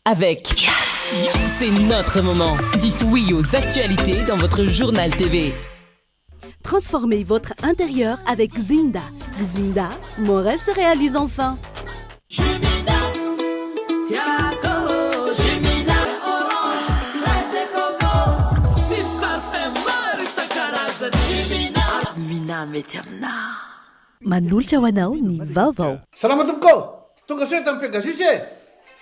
avec Yes. C'est notre moment. Dites oui aux actualités dans votre journal TV. Transformez votre intérieur avec Zinda. Zinda, mon rêve se réalise enfin. Jumina, Tiago, Jumina, orange, fraise et coco, si parfum Marisa Caraza, Jumina, Mina Metamna. Manolotra ho anao ny vaovao. Salama tompoko, tonga soa tamin'ny Pegasus e.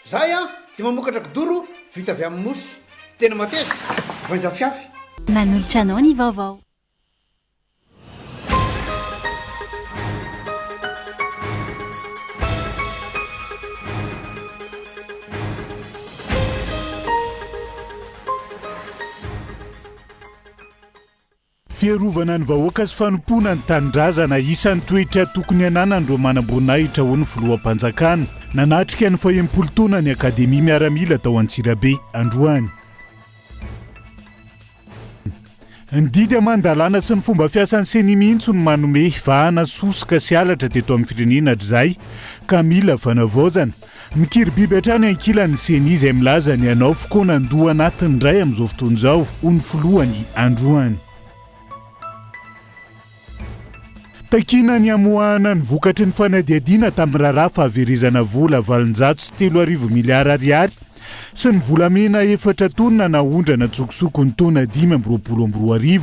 Zahay dia mamokatra kidoro vita avy amin'ny mosy. Tena mateza, voanja fiafy. Manolotra anao ny vaovao. Fiarovana ny vahoaka sy fanompona ny tanindrazana isan'ny toetra tokony ananan'ireo manam-boninahitra ho ny filoham-panjakana nanatrika ny fahempolotona ny akademia miaramila tao Antsirabe androany. Ny didy aman-dalàna sy ny fomba fiasan'ny seny mihitsy no manome vahana sosoka sy halatra teto amin'ny firenena hatrizay ka mila fanavaozana. Mikiry biby hatrany ankilan'ny seny izay milaza ny anao fokoana andoha anatiny iray amin'izao fotoana izao ho ny filohany androany. Takina ny amoahana ny vokatry ny fanadiadiana tamin'ny raharaha fahaverizana vola 703 miliara ariary sy ny volamena 4 taona naondrana tsokosoko ny taona 2022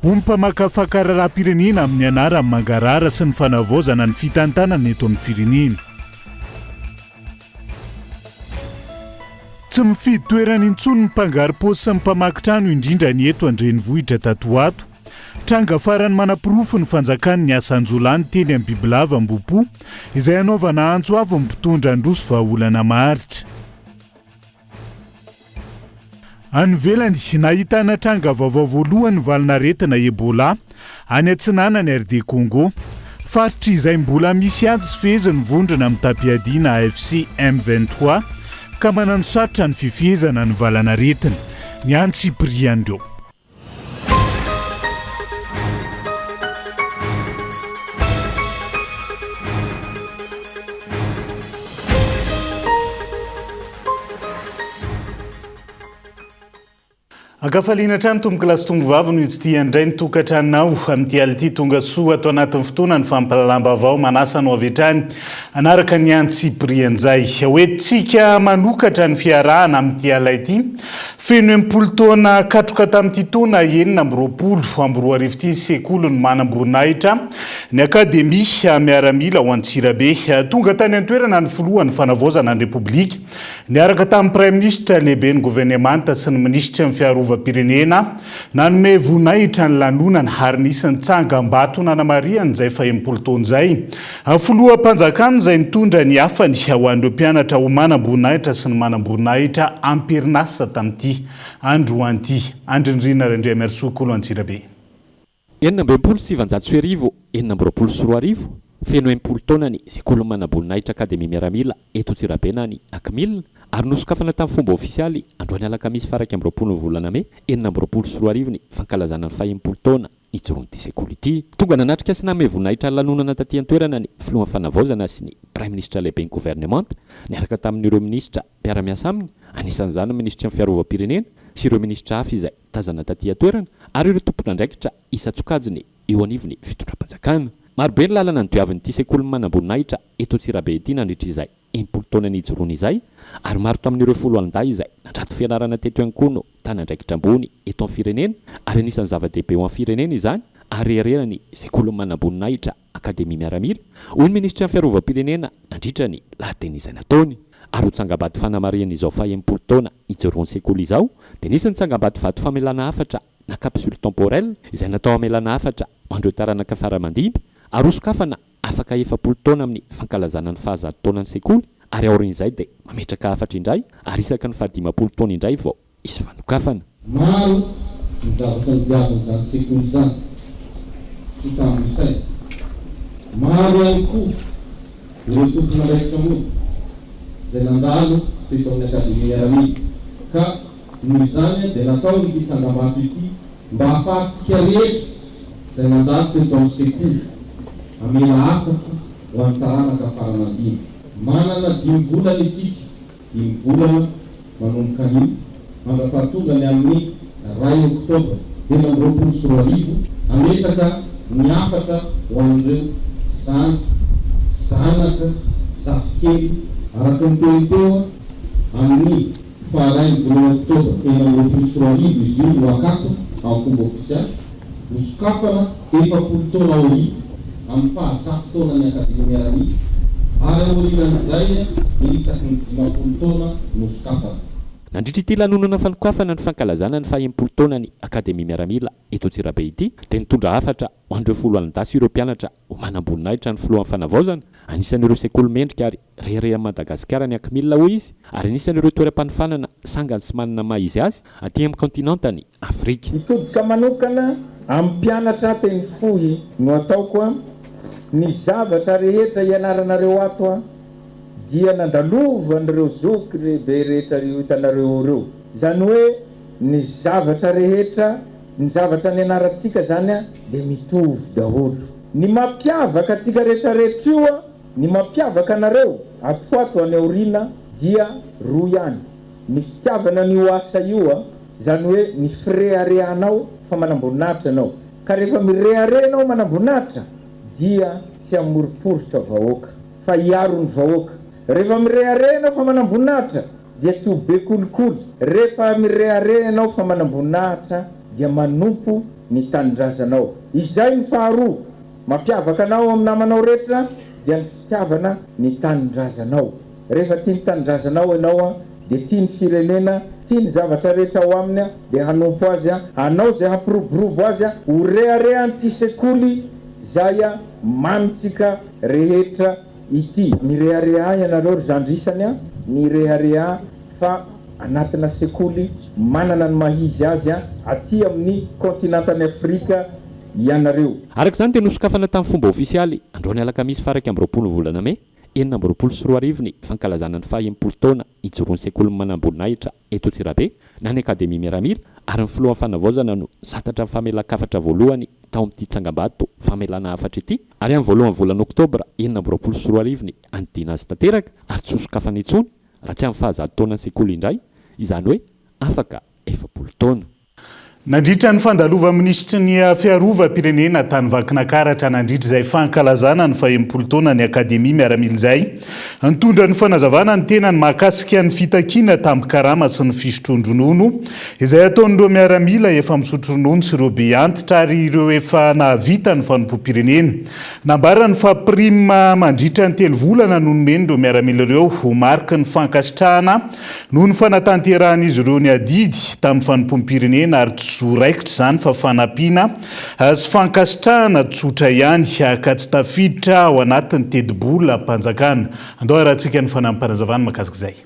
ho mpamaka fakaraharaha-pirenena amin'ny anarany mangarara sy ny fanavaozana ny fitantanana eto amin'ny firenena. Tsy mifidy toerana intsony ny mpangaro-paosy sy ny mpamakitrano indrindra ny eto Andrenivohitra Tatoato. Tranga farany manapirofo ny fanjakany ny asanjolany teny amin'ny bibilava Ambopo izay anaovana antso avy mpitondra androso vahaolana maharitra. Anivelany nahitana tranga vaovao voalohany valinaretina Ebola any atsinanany RD Congo. Faritra izay mbola misy ady sy feheza ny vondrona amin'ny tapiadiana AFC M23 ka manano sarotra ny fifehezana ny valanaretina ny Antsipriandreo. Akafaliana trano tomboka lasy tombovavy no izy tia indray ny tokantranonao amin'ity ality tonga soa atao anatin'ny fotoana ny fampalalamba-bao manasa no avy hatrany anaraka ny Antsiprian'izay hoentsika manokatra ny fiarahana amin'ity ala ity feno empolo taona katroka tamin'ity taona 2020 ity sekoly ny manam-boninahitra ny akademia miaramila ho Antsirabe tonga tany an-toerana ny filohan'ny fanavaozana ny Repoblika niaraka tamin'ny Prime Ministre lehibe ny gouvernemanta sy ny ministra ny fiarovam-pirenena nanome voninahitra ny lanonana ary nisan'ny tsangam-bato nanamariany izay fa 80 taona izay. Filoham-panjakana izay nitondra ny afany ho an'ireo mpianatra ho manam-boninahitra sy ny manam-boninahitra amperinasa tamin'ity androan'ity. Andrindrina Rendria Mersokolo Antsirabe. 720 724 feno 80 taona ny sekoly manam-boninahitra akademia miaramila eto Antsirabe na ny Akmil ary nosokafana tamin'ny fomba ofisialy androany alakamisy faraka 20 volana May 724 ny fankalazana ny 80 taona ijoroan'ity sekoly ity. Tonga nanatrika sy nanome voninahitra lanonana taty an-toerana ny filohan'ny fanavaozana sy ny Prime Ministre lehibe ny gouvernemanta niaraka tamin'ireo ministra mpiara-miasa aminy anisan'izany ministra ny fiarovam-pirenena sy ireo ministra hafa izay tazana taty an-toerana ary ireo tompon'andraikitra isa-tsokajiny eo anivony fitondram-panjakana. Marobe ny lalana ny diavin'ity sekoly manam-boninahitra eto Antsirabe ity nandritra izay 80 taona ny ijoroany izay ary maro tamin'ireo folo alinday izay nandrato fianarana teto ihany koa no tany andraikitra ambony eto amin'ny firenena ary anisan'ny zava-dehibe ho amin'ny firenena izany ary hererany sekoly manam-boninahitra akademia miaramila hoy ny ministra ny fiarovam-pirenena nandritra ny lahateny izay nataony. Ary ho tsangam-bato fanamariana izao fa 80 taona ijoroany sekoly izao dia nisy ny tsangam-bato vato famelana hafatra na capsule temporelle izay natao hamelana hafatra ho an'ireo taranaka faramandimby ary hosokafana afaka 70 taona amin'ny fankalazana ny faha 100 taona ny sekoly ary aorin'izay dia mametraka hafatra indray ary isaka ny faha 50 taona indray vao isy fanokafana. Maro ny zavatra idiavana izany sekoly izany sy tamin'izay maro ihany koa ireo tompona raisitra moa izay nandalo teto amin'ny akademia miaramila ka noho izany dia natao ity tsangam-bato ity mba hahafahantsika rehetra izay nandalo teto amin'ny sekoly amela hafatra ho amin'ny taranaka faramandimby. Manana 5 volana isika 5 volana manomboka io mandra-pahatongany amin'ny 2 oktobra 2024 ametraka miafatra ho an'ireo zanaka zafikely araka ny teny teo amin'ny faharay 1 oktobra 2024 izy io no akato amin'ny fomba ofisialy nosokafana 70 taona aoriana amin'ny fahasato taona ny akademia miaramila ary aorianan'izay isaky ny 50 taona nosokafana. Nandritra ity lanonana fanokafana ny fankalazana ny 40 taona ny akademia miaramila eto Antsirabe ity dia nitondra hafatra ho an'ireo folo alindasy ireo mpianatra ho manam-boninahitra ny filohan'ny fanavaozana anisan'ireo sekoly mendrika ary reherea Madagasikara ny akmila hoy izy ary anisan'ireo toeram-panofanana sangany sy manana maha izy azy aty amin'ny kontinantany Afrika. Mitodika manokana amin'ny mpianatra teny fohy no ataoko ny zavatra rehetra ianaranareo ato dia nandalovan'ireo zoky lehibe rehetra io hitanareo ireo. Zany hoe ny zavatra rehetra, ny zavatra nianarantsika zany dia mitovy daholo. Ny mampiavaka antsika rehetra rehetra io, ny mampiavaka anareo ato any aoriana dia roa ihany. Ny fitiavana n'io asa io zany hoe ny fireharehanao fa manamboninahitra anao. Ka rehefa mireharehanao manamboninahitra dia tsy amoriporitra vahoaka fa hiaro ny vahoaka. Rehefa mireharehanao fa manamboninahitra dia tsy ho be kolikoly. Rehefa mireharehanao fa manamboninahitra dia manompo ny tanindrazanao. Izay ny faharoa mampiavaka anao amin'ny namanao rehetra dia ny fitiavana ny tanindrazanao. Rehefa tia ny tanindrazanao ianao dia tia ny firenena, tia ny zavatra rehetra ao aminy dia hanompo azy anao zay hampiroborobo azy ho reharehan'ity sekoly zay mamitsika rehetra ity. Mirehareha ianareo ry zandrisany mirehareha fa anatina sekoly manana ny mahizy azy aty amin'ny kontinantany Afrika ianareo. Araka izany dia nosokafana tamin'ny fomba ofisialy androany alakamisy faraka amby 20 volana May 2024 ny fankalazana ny 40 taona ijoroan'ny sekoly manam-boninahitra eto Antsirabe na ny akademia miaramila ary ny filohan'ny fanavaozana no satatra ny famelan-kafatra voalohany tao amin'ity tsangambato famelana hafatra ity ary amin'ny voalohan'ny volana oktobra 2024 ny andiana azy tanteraka ary tsy hosokafana intsony raha tsy amin'ny fahazado taonany sekoly indray izany hoe afaka 70 taona. Nandritra ny fandalova ministry ny fiarovam-pirenena tany Vakinakaratra nandritra izay fankalazana ny 40 taona ny akademia miaramila izay nitondra ny fanazavana ny tenany mahakasika ny fitakiana tamin'ny karama sy ny fisotroan-dronono izay ataon'ireo miaramila efa misotro ronono sy ireo be antitra ary ireo efa nahavita ny fanompo-pirenena. Nambarany fa prima mandritra ny 3 volana no nomen'ireo miaramila ireo ho marika ny fankasitrahana noho ny fanatanteran'izy ireo ny adidy tamin'ny fanompo-pirenena ary zoraikitra zany fa fanampiana sy fankasitrahana tsotra ihany ka tsy tafiditra ao anatin'ny tedi-bola mpanjakana. Andao arahantsika ny fanampanazavana mahakasika izay.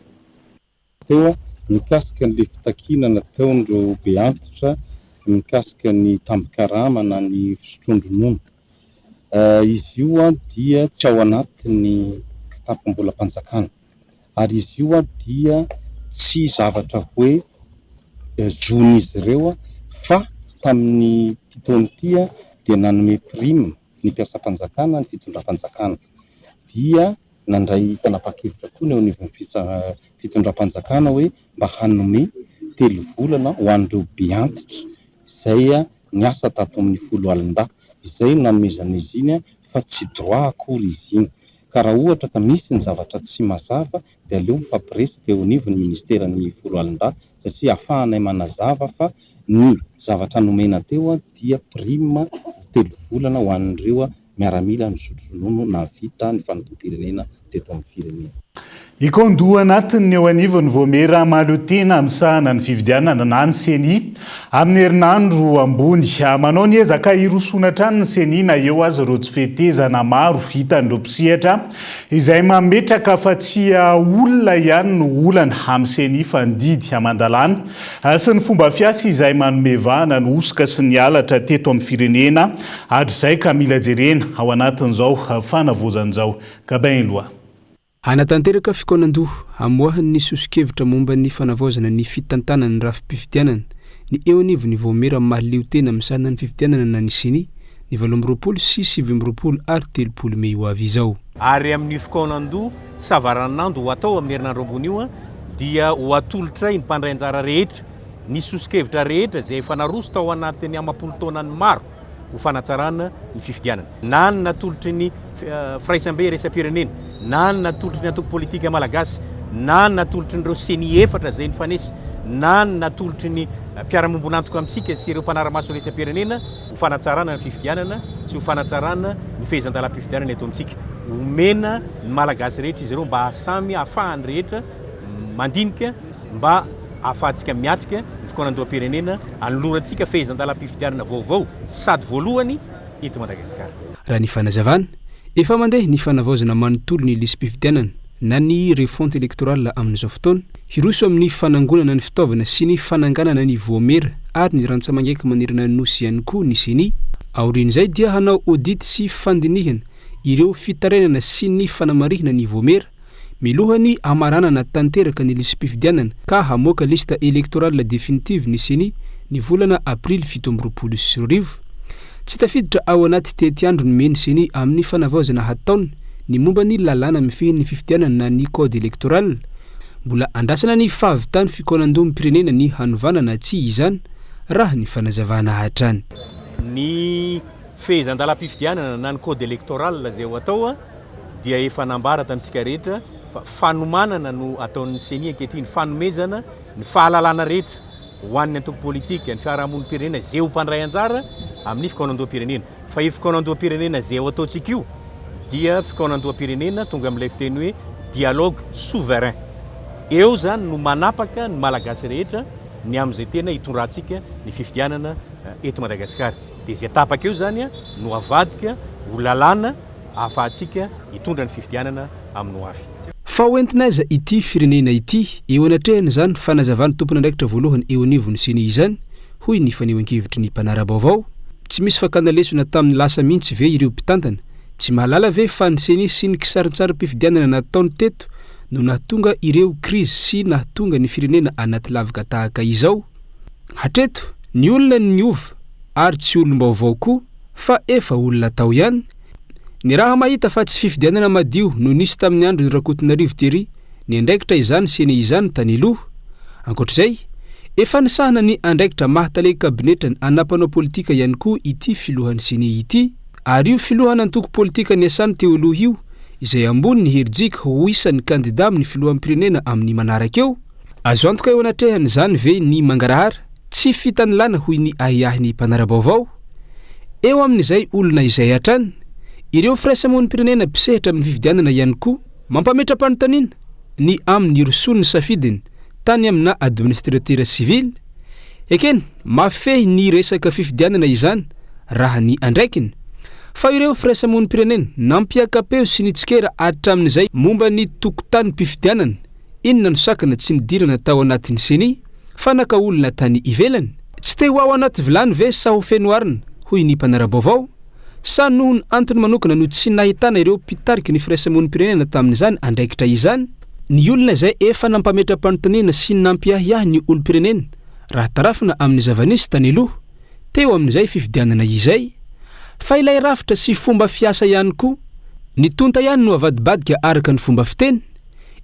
Teo mikasika ny fitakiana nataon'ireo be antitra, mikasika ny tambikarama na ny fisotroan-dronono. Izy io dia tsy ao anatin'ny kitapom-bolam-panjakana ary izy io dia tsy zavatra hoe zon'izy ireo fa tamin'ny taona ity dia nanome prime ny mpiasam-panjakana ny fitondram-panjakana dia nandray fanapa-kevitra koa ny anivon'ny fitondram-panjakana hoe mba hanome 3 volana ho an'ireo be antitra izay niasa tato amin'ny 10 alin-da izay nanomezana izy iny fa tsy droit akory izy iny. Ka raha ohatra ka misy ny zavatra tsy mazava dia aleo mifampiresaka eo anivon'ny ministeran'ny 10 alin-da satria ahafahanay manazava fa ny zavatra nomena teo dia prime 3 volana ho an'ireo miaramila misotro ronono na vita ny fanompo-pirenena teto amin'ny firenena. Ikondoa anatin'ny eo anivon'ny voamera mahalotena amin'ny sahana ny fividianana na ny seni amin'ny herinandro ambony. Manao ny ezaka hirosonatra ny seni na eo azy ireo tsy fetezana maro hitan'ireo mpisihatra izay mametraka fa tsy olona ihany no olana amin'ny seni fandidy amandalana sy ny fomba fiasa izay manome vahana ny osika sy ny alatra teto amin'ny firenena ary izay ka mila jerena ao anatin'izao fanavozan'izao gabain loha. Anatanteraka fikonan-doha amoahany ny sosikevitra momba ny fanavaozana ny fitantanany rafi-pifidianana ny eo anivon'ny voamera mahaleo tena amin'ny sahana ny fifidianana na ny seni ny 20 sy 20 ary 30 May ho avy izao. Ary amin'ny fikonan-doha savaranando ho atao amin'ny herinandro ambony io dia ho atolotra ny mpandray anjara rehetra ny sosikevitra rehetra zay efa naroso tao anatin'ny amapolo taonany maro ho fanatsarana ny fifidianana na ny natolotry ny firaisam-be resam-pirenena na ny natolotry ny antoko politika malagasy na ny natolotry nyreo seni efatra zay ny fanesy na ny natolotry ny mpiaramombonantoka amintsika sy ireo mpanaramaso resam-pirenena ho fanatsarana ny fifidianana sy ho fanatsarana ny fehezan-dalam-pifidianana eto amintsika omena ny malagasy rehetra izy ireo mba ahasamy ahafahany rehetra mandinika mba ahafahantsika miatrika ny fikonan-doham-pirenena anolorantsika fehezan-dalam-pifidianana vaovao sady voalohany eto Madagasikara. Raha ny fanazavana efa mandeha ny fanavaozana manontolo ny lisy-pifidianana na ny refonte électorale amin'izao fotoana hiroso amin'ny fanangonana ny fitaovana sy ny fananganana ny voamera ary ny rantsamangeka manerana nosy ihany koa ny seni aorian'izay dia hanao audit sy fandinihana ireo fitarenana sy ny fanamarihana ny voamera milohany amaranana tanteraka ny lisy-pifidianana ka hamoaka lista électorale définitive ny seni ny volana aprily 17 tsy tafiditra ao anaty tety andro ny meny seni amin'ny fanavaozana hataony ny momba ny lalàna mifehin'ny fifidianana na ny code électoral mbola andrasana ny fahavitany fikonan-doham-pirenena ny hanovanana tsy izany raha ny fanazavana hatrany ny fehezan-dalam-pifidianana na ny code électoral zay ho atao dia efa nambara tamintsika rehetra fa fanomanana no ataon'ny seni ankehitriny fanomezana ny fahalalana rehetra ho an'ny antoko politika ny fiarahamonimpirenena zay ho mpandray anjara amin'ny fikonan-doham-pirenena fa io fikonan-doham-pirenena zay ho ataontsika io dia fikonan-doham-pirenena tonga amin'ilay fiteny hoe dialogue souverain eo zany no manapaka ny malagasy rehetra ny amin'izay tena hitondrantsika ny fifidianana eto Madagasikara dia zay tapaka eo zany no avadika ho lalàna ahafahantsika hitondra ny fifidianana amin'ny ho avy. Fa hoentinaiza ity firenena ity eo anatrehana zany fanazavana tompony andraikitra voalohany eo anivony seni izany hoy ny fanehoan-kevitry ny mpanara-baovao tsy misy fakanalesona tamin'ny lasa mihitsy ve ireo mpitantana tsy mahalala ve fa ny seni sy ny kisarintsara-pifidianana nataony teto no nahatonga ireo krizy sy nahatonga ny firenena anaty lavaka tahaka izao hatreto ny olona ny ova ary tsy olom-baovao koa fa efa olona tao ihany ny raha mahita fa tsy fifidianana madio no nisy tamin'ny andro ny Rakotonarivo tery ny andraikitra izany seni izany tany aloha ankoatr'izay efa nisahana ny andraikitra mahatale kabinetra ny anapanao politika ihany koa ity filohan'ny seni ity ary io filohana antoko politika ny asany teo aloha io izay ambony ny herijika ho isan'ny kandida amin'ny filohampirenena amin'ny manaraka eo azo antoka eo anatrehany zany ve ny mangarahara tsy fitanilana hoy ny ahiahin'ny mpanara-baovao eo amin'izay olona izay hatrany ireo firaisamonim-pirenena mpisehatra amin'ny fifidianana ihany koa mampametra-panontaniana ny amin'ny roson'ny safidiny tany amina administratera civil ekeny mafehy ny resaka fifidianana izany raha ny andraikiny fa ireo firaisamonim-pirenena nampiakapeo sy nitsikera hatramin'izay momba ny tokotany-pifidianana inona no sakana tsy nidirana tao anatin'ny seni fa naka olona tany ivelany tsy te ho ao anaty vilany ve sa ho fenoarina hoy ny mpanara-baovao sa noho ny antony manokana no tsy nahitana ireo mpitariky ny firaisamonim-pirenena tamin'izany andraikitra izany ny olona izay efa nampametra-panontaniana sy nampiahiahy ny olo-pirenena raha tarafina amin'ny zavanisy tany aloha teo amin'izay fifidianana izay fa ilay rafitra sy fomba fiasa ihany koa ny tonta ihany no avadibadika araka ny fomba fiteny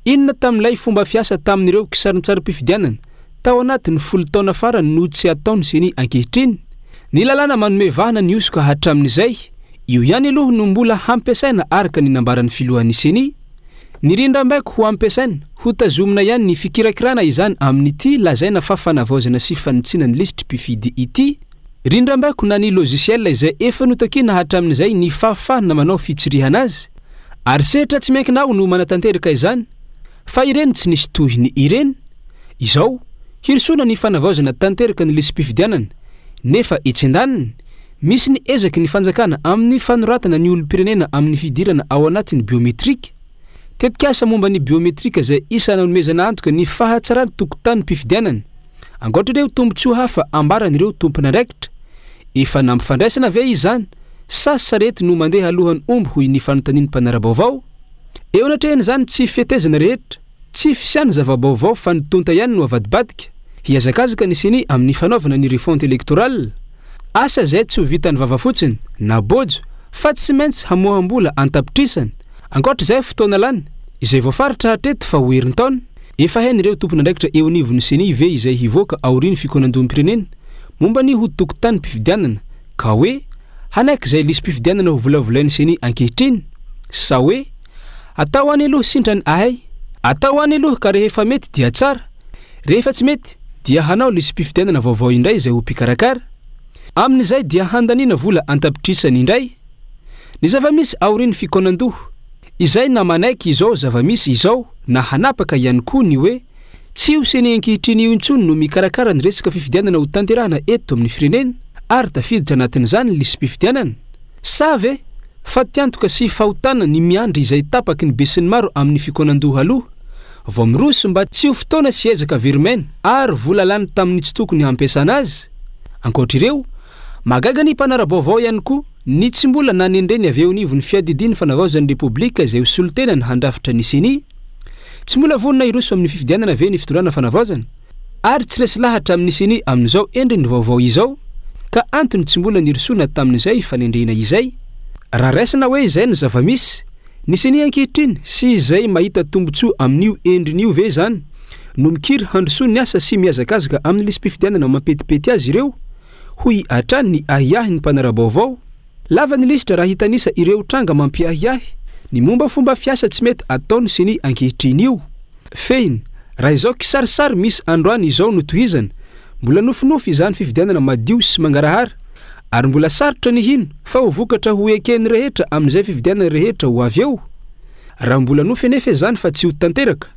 inona tamin'ilay fomba fiasa tamin'ireo kisarintsara-pifidianana tao anatin'ny 10 taona farany no tsy ataony seni ankehitriny ny lalàna manome vahana ny osoka hatramin'izay io ihany aloha no mbola hampiasaina araka ny nambaran'ny filohan'ny seni ny rindram-baiko ho ampiasaina ho tazomina ihany ny fikirakirana izany amin'ity lazaina fa fanavaozana sy fanitsiana ny lisitry mpifidy ity rindram-baiko na ny logiciel izay efa notakiana hatramin'izay ny fahafahana manao fitsirihana azy ary sehatra tsy miankinao no manatanteraka izany fa ireny tsy nisy tohiny ireny izao hirisona ny fanavaozana tanteraka ny lisy-pifidianana nefa etsendaniny misy ny ezaky ny fanjakana amin'ny fanoratana ny olo-pirenena amin'ny fidirana ao anatin'ny biometrika tetikasa momba ny biometrika zay isa nanomezana antoka ny fahatsarany tokotany mpifidianana angoatra ireo tombontsoa hafa ambaran'ireo tompony andraikitra efa nampifandraisana ve izany sa sarety no mandeha alohan'ny omby hoy ny fanontaniany mpanara-baovao eo anatrehany zany tsy fietezana rehetra tsy fisiany zava-baovao fa ny tonta ihany no avadibadika hiazakazaka ny seni amin'ny fanaovana ny refonte électorale asa zay tsy ho vitany vava fotsiny na bojo fa tsy maintsy hamohambola antapitrisana ankoatra zay fotoana lany izay voafaritra hatreto fa hoerin-taona efa hain'ireo tompon'andraikitra eo anivony seni ve izay hivoaka aoriny fikonan-doham-pirenena momba ny ho tokotany mpifidianana ka hoe hanaiky izay lisy mpifidianana ho volavolainy seni ankehitriny sa hoe atao any aloha sindrany ahay atao any aloha ka rehefa mety dia tsara rehefa tsy mety dia hanao lisy mpifidianana vaovao indray izay ho mpikarakara amin'izay dia handaniana vola antapitrisany indray ny zava-misy aoriny fikonan-doha izay na manaiky izao zava-misy izao na hanapaka ihany koa ny hoe tsy ho seny ankehitriny io intsony no mikarakara ny resaka fifidianana ho tanterahana eto amin'ny firenena ary tafiditra anatin'izany lisy mpifidianana sa ve fa tiantoka sy fahotana ny miandry izay tapaky ny besin'ny maro amin'ny fikonan-doha aloha vao miroso mba tsy ho fotoana sy ezaka verimena ary vola lany tamin'ny tsy tokony hampiasana azy ankoatr'ireo magaga ny mpanara-baovao ihany koa ny tsy mbola nanendreny avy eo anivony fiadidiany fanavaozan'ny repoblika izay ho solotenany handrafitra ny seni tsy mbola vonina iroso amin'ny fifidianana ve ny fitondrana fanavaozana ary tsy resy lahatra amin'ny seni amin'izao endry ny vaovao izao ka antony tsy mbola nirosona tamin'izay fanendrena izay raha raisina hoe izay ny zava-misy ny seni ankehitriny sy izay mahita tombotsoa amin'io endrin'io ve zany no mikiry handrosoa ny asa sy miazakazaka amin'ny lisy mpifidianana mampetipety azy ireo hoy atrany ny ahiahy ny mpanara-baovao lava ny lisitra raha hitanisa ireo tranga mampiahiahy ny momba fomba fiasa tsy mety ataony seni ankehitriny io fehiny raha izao kisarisary misy androany izao no tohizana mbola nofinofy izany fifidianana madio sy mangarahara ary mbola sarotra ny hino fa ho vokatra ho ekeny rehetra amin'izay fifidianana rehetra ho avy eo raha mbola nofenefa izany fa tsy ho tanteraka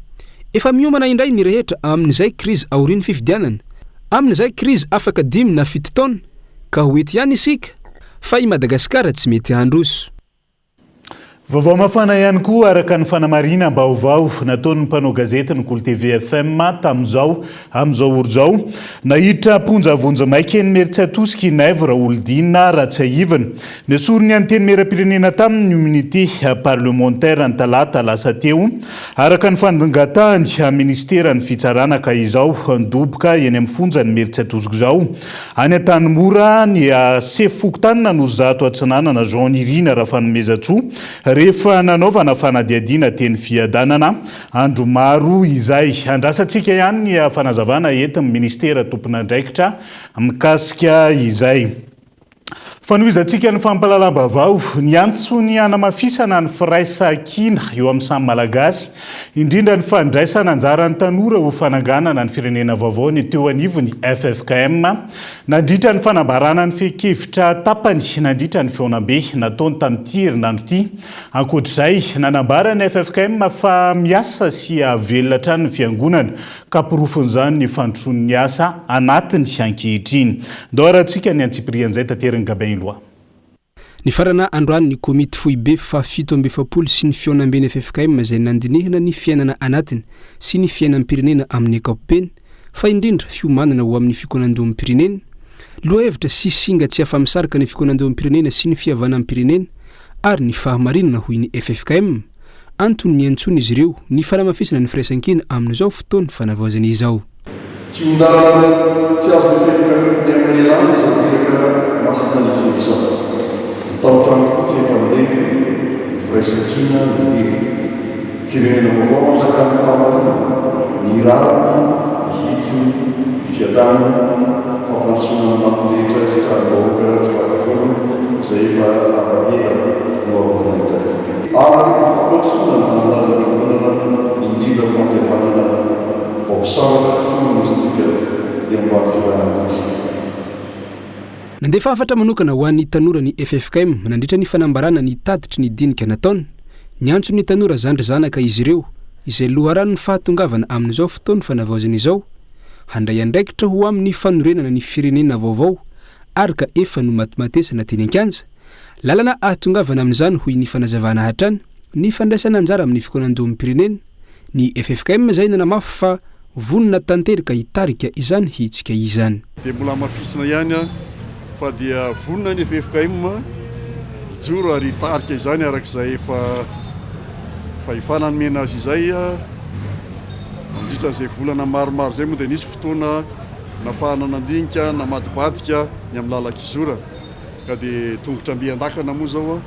efa miomana indray ny rehetra amin'izay krizy aoriny fifidianana amin'izay krizy afaka 5 na 7 taona ka ho ety ihany isika fa i Madagasikara tsy mety handroso vaovao mafana ihany koa araka ny fanamarina baovao nataon'ny mpanao gazety ny Kolo TV FM tamin'izao amin'izao oro zao nahitra ponja vonja maika ny Meritsatosika Naivra Olodina Ratsaivana nesorony anteny mera-pirenena tamin'ny unité parlementaire ny talata lasa teo araka ny fandangatahany ministeran'ny fitsarana ka izao ndoboka eny amin'ny fonjany Meritsatosika zao any Antanimora ny sefokotanina no zato atsinanana Jean Irina raha fanomezatsoa rehefa nanaovana fanadiadiana teny fiadanana andro maro izay andrasantsika ihany ny fanazavana entin'ny ministera tompon'andraikitra mikasika izay fanohizantsika ny fampalalam-bavao ny antsony anamafisana ny firaisakina eo amin'ny samy malagasy indrindra ny fandraisana anjarany tanora ho fananganana ny firenena vaovao ny teo anivony FFKM nandritra ny fanambarana ny fekevitra tapany nandritra ny feonambe nataony tamin'ity herinandro ity ankoatr'izay nanambara ny FFKM fa miasa sy avelona hatrany ny fiangonana ka pirofon'izany ny fandrosoan'ny asa anatiny ankehitriny ndoarantsika ny antsiprian'izay tanteriny gabain loa ny farana androany ny komity foibe fa 7 sy ny fionambeny FFKM izay nandinihina ny fiainana anatiny sy ny fiainam-pirenena amin'ny ankapobeny fa indrindra fiomanana ho amin'ny fikonan-doham-pirenena lohahevitra sy singa tsy afamisaraka ny fikonan-doham-pirenena sy ny fihavanam-pirenena ary ny fahamarinana hoy ny FFKM antony ny antsony izy ireo ny faramafisana ny firaisan-kina amin'izao fotoany fanavaozana izao fiondana tsy azo mifefika amin'ny elana izay miraka masina ny televisao taotrano tsy efa mireny ny firaisan-kina ny firenena vaovao manjakany fahamarina ny rariny ny hitsiny ny fiadaniny fampandrosoana mampinrehetra sy tranom-bahoaka tsy pakafolo izay efa lavahela no aboana itay ary fampandrosoana ny tanandazana indrindra fampihavanana baosaratra tokoa nositsika eo ambany fidanana Kristy nandefa hafatra manokana ho an'ny tanora ny FFKM nandritra ny fanambarana ny taditry ny dinika nataony ny antso ny tanora zandry zanaka izy ireo izay loharano ny fahatongavana amin'izao fotoany fanavaozana izao handray andraikitra ho amin'ny fanorenana ny firenena vaovao ary ka efa no matimatesana teny an-kanja lalana ahatongavana amin'izany hoy ny fanazavana hatrany ny fandraisana anjara amin'ny fikonan-doham-pirenena ny FFKM zay nanamafy fa vonina tanteraka hitarika izany hitsika izany dia mbola mafisina ihany fa dia vonina ny FFKM hijoro ary hitarika izany arak'izay efa hifanamena azy izay mandritran'izay volana maromaro zay moa dia nisy fotoana nafahana nandinika namadibadika ny amin'ny lalak'izora ka dia tongotra ambiandakana moa zao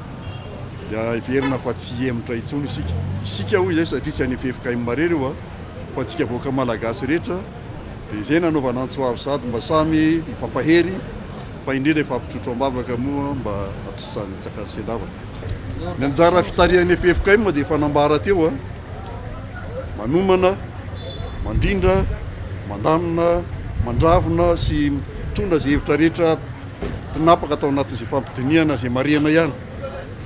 dia iverina fa tsy emitra intsony isika hoy izay satria tsy any FFKM marero io fa atsika voaka malagasy rehetra dia izay nanaovana antsoavo sady mba samy mifampahery fa indrindra ifampitrotro ambavaka moa mba atosan'ny tsakany sendavana. Ny anjara fitarihan'ny FFKM dia fanambara teo manomana, mandrindra, mandamina, mandravona sy mitondra izay hevitra rehetra tinapaka atao anatin'izay fampidiniana izay mariana ihany.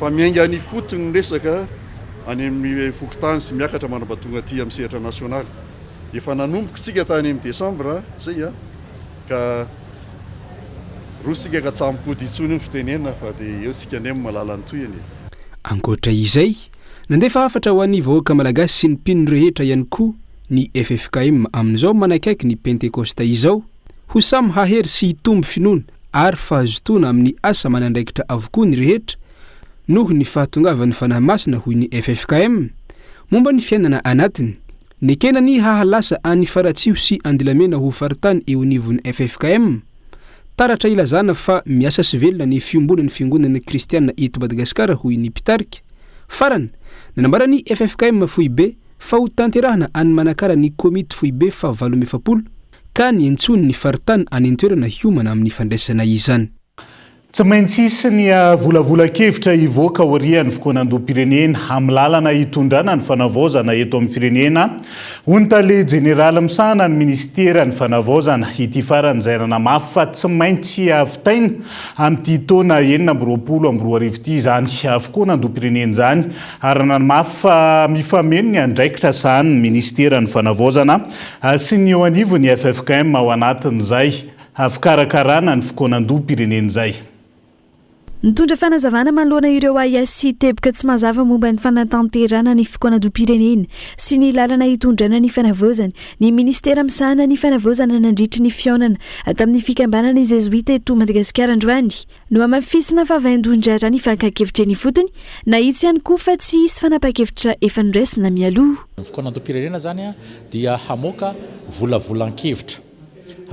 Fa miainga ny fotony ny resaka any amin'ny fokotany sy miakatra manambatonga aty amin'ny sehatra nasionaly. Efa nanomboka tsika tany amin'ny Desambra zay ka rositsika ka tsampody itsony ny fitenena fa dia eo tsika ndray malala ny toyany. Ankoatra izay nandefa afatra ho an'ny vahoaka malagasy sy ny mpino rehetra ihany koa ny FFKM amin'izao manakaiky ny Pentekosta izao ho samy hahery sy hitombo finoana ary fahazotoana amin'ny asa manandraikitra avokoa ny rehetra noho ny fahatongavan'ny fanahy masina hoy ny FFKM momba ny fiainana anatiny. Ny kenany hahalasa any faratsio sy andilamena ho faritany eo anivon'ny FFKM. Taratra ilazana fa miasa sy velona ny fiombonan'ny fiangonana kristiana eto Madagasikara hoy ny mpitarika. Farany nanambarany FFKM Foibe fa ho tanterahana any manakara ny komity Foibe fa 870 ka ny antsony ny faritany any an-toerana hiomana amin'ny fandraisana izany. Tsy maintsy isy ny volavolan-kevitra ivoaka aorian'ny fikonan-doha-pirenena amin'ny lalana hitondrana ny fanavaozana eto amin'ny firenena. Hontale jeneraly misahana ny ministera ny fanavaozana ity faran'izay nanamafy fa tsy maintsy havitaina amin'ity taona 2024 ity izany fikonan-doha-pirenena izany ary nanamafy fa mifameno ny andraikitra sahan'ny ministera ny fanavaozana sy ny eo anivon'ny FFKM ao anatin'izay fikarakarana ny fikonan-doha-pirenena izay. Nitondra fanazavana manoloana ireo AIS teboka tsy mazava momba ny fanatanterana ny fikonan-doha-pirenena sy ny lalana hitondrana ny fanavaozana. Ny ministera misahana ny fanavaozana nandritry ny fiaonana tamin'ny fikambanana jesuita eto Madagasikara androany no amafisina fa vaindondrara ny fankakevitra ny fotony na itsy ihany koa fa tsy hisy fanapa-kevitra efa noraisina mialoha. Ny fikonan-doha-pirenena zany dia hamoaka volavolan-kevitra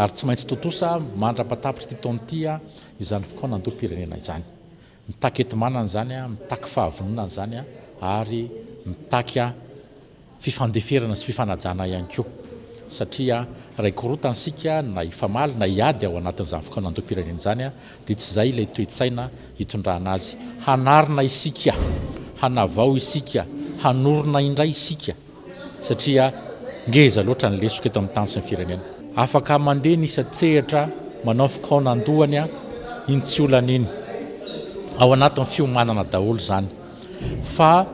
ary tsy maintsy totosa mandra-patapitra ty taona ty izany fikonan-doha-pirenena izany. Mitaky etimanana zany mitaky fahavononana zany ary mitaky fifandeferana sy fifanajana ihany koa satria raikorontany sika na ifamaly na iady ao anatin'izany fikonan-doha-pirenena zany dia tsy zay ilay toe-tsaina hitondrana azy. Hanarina isika, hanavao isika, hanorona indray isika satria ngeza loatra ny lesoka eto amin'ny tany sy ny firenena. Afaka mandeha ny isa-tsehatra manao fikonan-dohany iny tsy olan'iny ao anatin'ny fiomanana daholo zany fa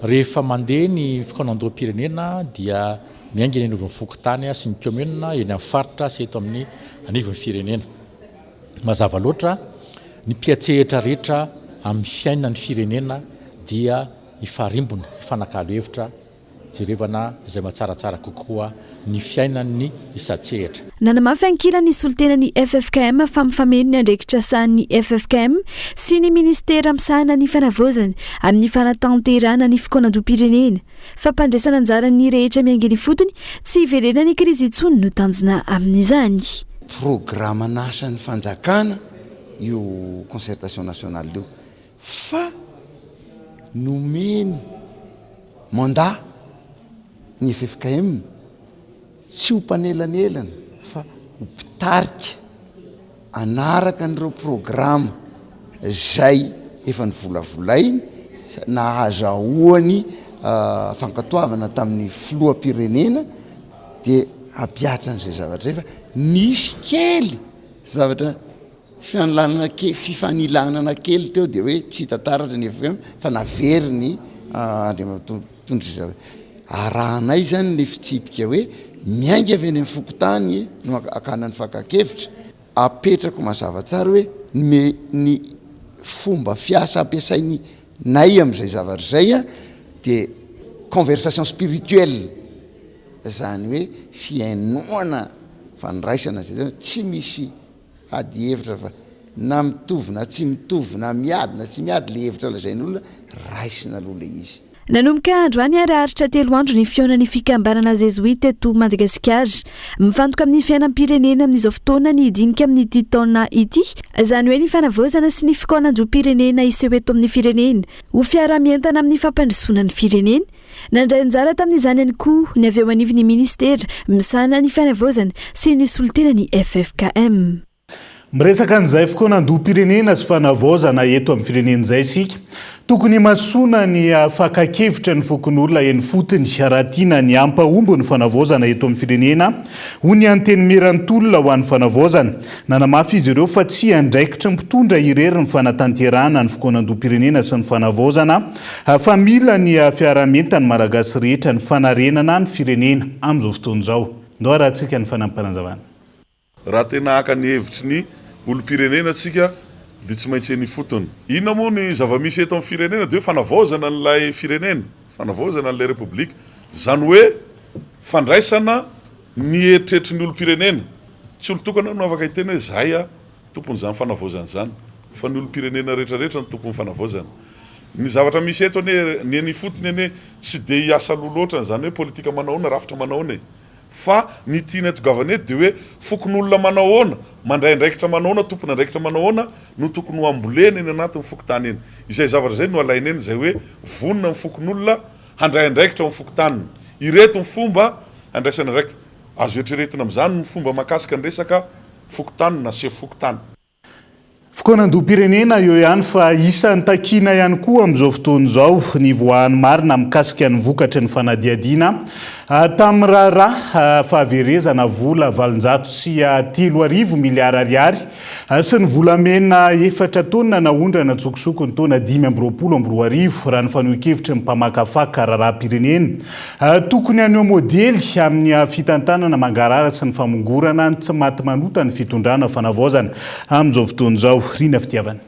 rehefa mandeha ny fikonan-doha-pirenena dia miainga eny anivon'ny fokotany sy ny commune eny amin'ny faritra sy eto amin'ny anivon'ny firenena. Mazava loatra ny mpiatsehatra rehetra amin'ny fiainan'ny firenena dia ifarimbona ifanakalo hevitra jerevana izay matsaratsara kokoa ny fiainan'ny isa-tsehatra. Nanamafy ankila ny solitenan'ny FFKM fa mifameno ny andraikitra sahan'ny FFKM sy ny ministera misahana ny fanavaozana amin'ny fanatanterana ny fikonan-doha-pirenena. Fampandraisana anjara ny rehetra miainga ny fotony tsy hiverena ny krizy intsony no tanjona amin'izany. Programa nasan'ny fanjakana io concertation nationale io fa nomeny mandat ny FFKM tsy ho mpanelanelana fa ho mpitarika anaraka n'ireo programa zay efa nivolavolainy nahazahoany fankatoavana tamin'ny filoham-pirenena dia hampiatra n'izay zavatra rehefa nisy kely zavatra fifanilana kely teo dia hoe tsy tantaratra ny FFKM fa naveriny andriamatondry zavatra. Arahanay zany ny fitsipika hoe miainga avy any amin'ny fokotany no akana ny fankakevitra apetrako mazava tsara hoe ny fomba fiasa ampiasainy nay amin'izay zavatra zay dia conversation spirituelle zany hoe fiainoana fandraisana zay tsy misy ady hevitra fa na mitovy na tsy mitovy na miady na tsy miady le hevitra lazain'olona raisina aloha le izy. Nanomboka androany araaritra 3 andro ny fiaonan'ny fikambanana jesuita eto Madagasikara mifantoka amin'ny fiainam-pirenena amin'izao fotoana ny hidinika amin'ny ity taona ity izany hoe ny fanavaozana sy ny fikonan-doha-pirenena iseho eto amin'ny firenena ho fiara-mientana amin'ny fampandrosoana ny firenena nandray anjara tamin'izany ihany koa ny avy eo anivon'ny ministera misana ny fianavaozana sy ny solotena ny FFKM. Miresaka an'izay fokoa nandoam-pirenena sy fanavaozana eto amin'ny firenen'izay isika. Tokony masona ny fakakevitra ny fokon'olona eny fotony raha tiana ny ampahombo ny fanavaozana eto amin'ny firenena ho ny anteny merantolona ho an'ny fanavaozana. Nanamafy izy ireo fa tsy andraikitra mpitondra irery ny fanatanterahana ny fokoa nandoam-pirenena sy ny fanavaozana fa mila ny fiaramentany malagasy rehetra ny fanarenana ny firenena amin'izao fotoana izao. Ndao rahantsika ny fanampanazavana. Raha tena haka ny hevitry ny olom-pirenena atsika dia tsy maintsy ny fotony. Inona moa ny zava-misy eto amin'ny firenena dia hoe fanavaozana n'ilay firenena, fanavaozana n'ilay repoblika. Zany hoe fandraisana ny eritreritry ny olom-pirenena. Tsy olo-tokana no afaka hiteny hoe zay tompon'izany fanavaozana zany, fa ny olom-pirenena rehetrarehetra ny tompon'ny fanavaozana. Ny zavatra misy eto ny eny fotony eny tsy dia hiasa loatra zany hoe politika manahoana, rafitra manahoana. Fa ny tiana togavana eto dia hoe fokon'olona manahoana, mandray andraikitra manahoana, tompony andraikitra manahoana no tokony ho ambolena eny anatin'ny fokotany eny. Izay zavatra izay no alaina eny izay hoe vonona ny fokon'olona handray andraikitra amin'ny fokotaniny. Ireto ny fomba andraisana andraikitra. Azo eritreretina amin'izany ny fomba mahakasika ny resaka fokotany na se fokotany. Fokoa nandoam-pirenena eo ihany fa isan'ny takina ihany koa amin'izao fotoana izao ny voahany marina mikasika ny vokatry ny fanadiadiana tamin'ny raharaha fahaverezana vola 703 miliara ariary sy ny volamena 4 taona naondrana tsokosoko ny taona 520 raha ny fanohan-kevitry ny mpamakafaka raharaha-pirenena. Tokony haneo modely amin'ny fitantanana mangarara sy ny famongorana ny tsy maty manota ny fitondrana fanavaozana amin'izao fotoana izao. Rina fitiavana.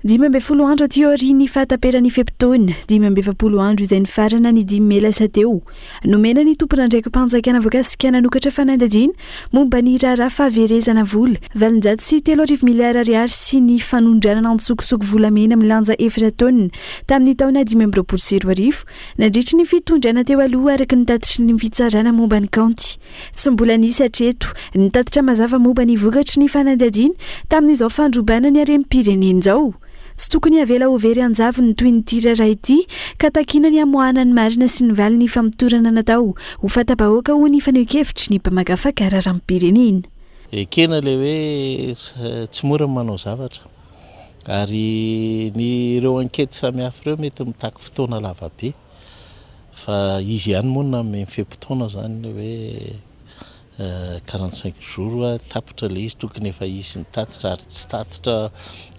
10 andro aty aorian'ny fahataperany feptaona, 20 andro izay ny farana ny 10 mela sateo. Nomena ny tompon'andraikitra mpanjakana voakasika nanokatra fanandadiana momba ny raharaha fahaverezana vola 703 miliara ariary sy ny fanondranana antsokosoko volamena milanja 4 taona tamin'ny taona 2020 nandritry ny fitondrana teo aloha araka ny tatitry ny fitsarana momba ny kaonty. Tsy mbola nisy hatreto ny tatitra mazava momba ny vokatry ny fanandadiana tamin'izao fandrobana ny harem-pirenena izao. Tsy tokony havela ho very anjavony toy ny tirara ity ka takina ny amoahana ny marina sy ny vali ny famitorana natao ho fatabahoaka ho ny faneho-kevitry ny mpamakafaka raharam-pirenena. Ekena le hoe tsy mora manao zavatra ary ny ireo ankety samihafa ireo mety mitaky fotoana lavabe fa izy ihany monina amin'ny feptaona zany hoe 45 jours tapitra le izy tokony efa izy ny tatitra ary tsy tatitra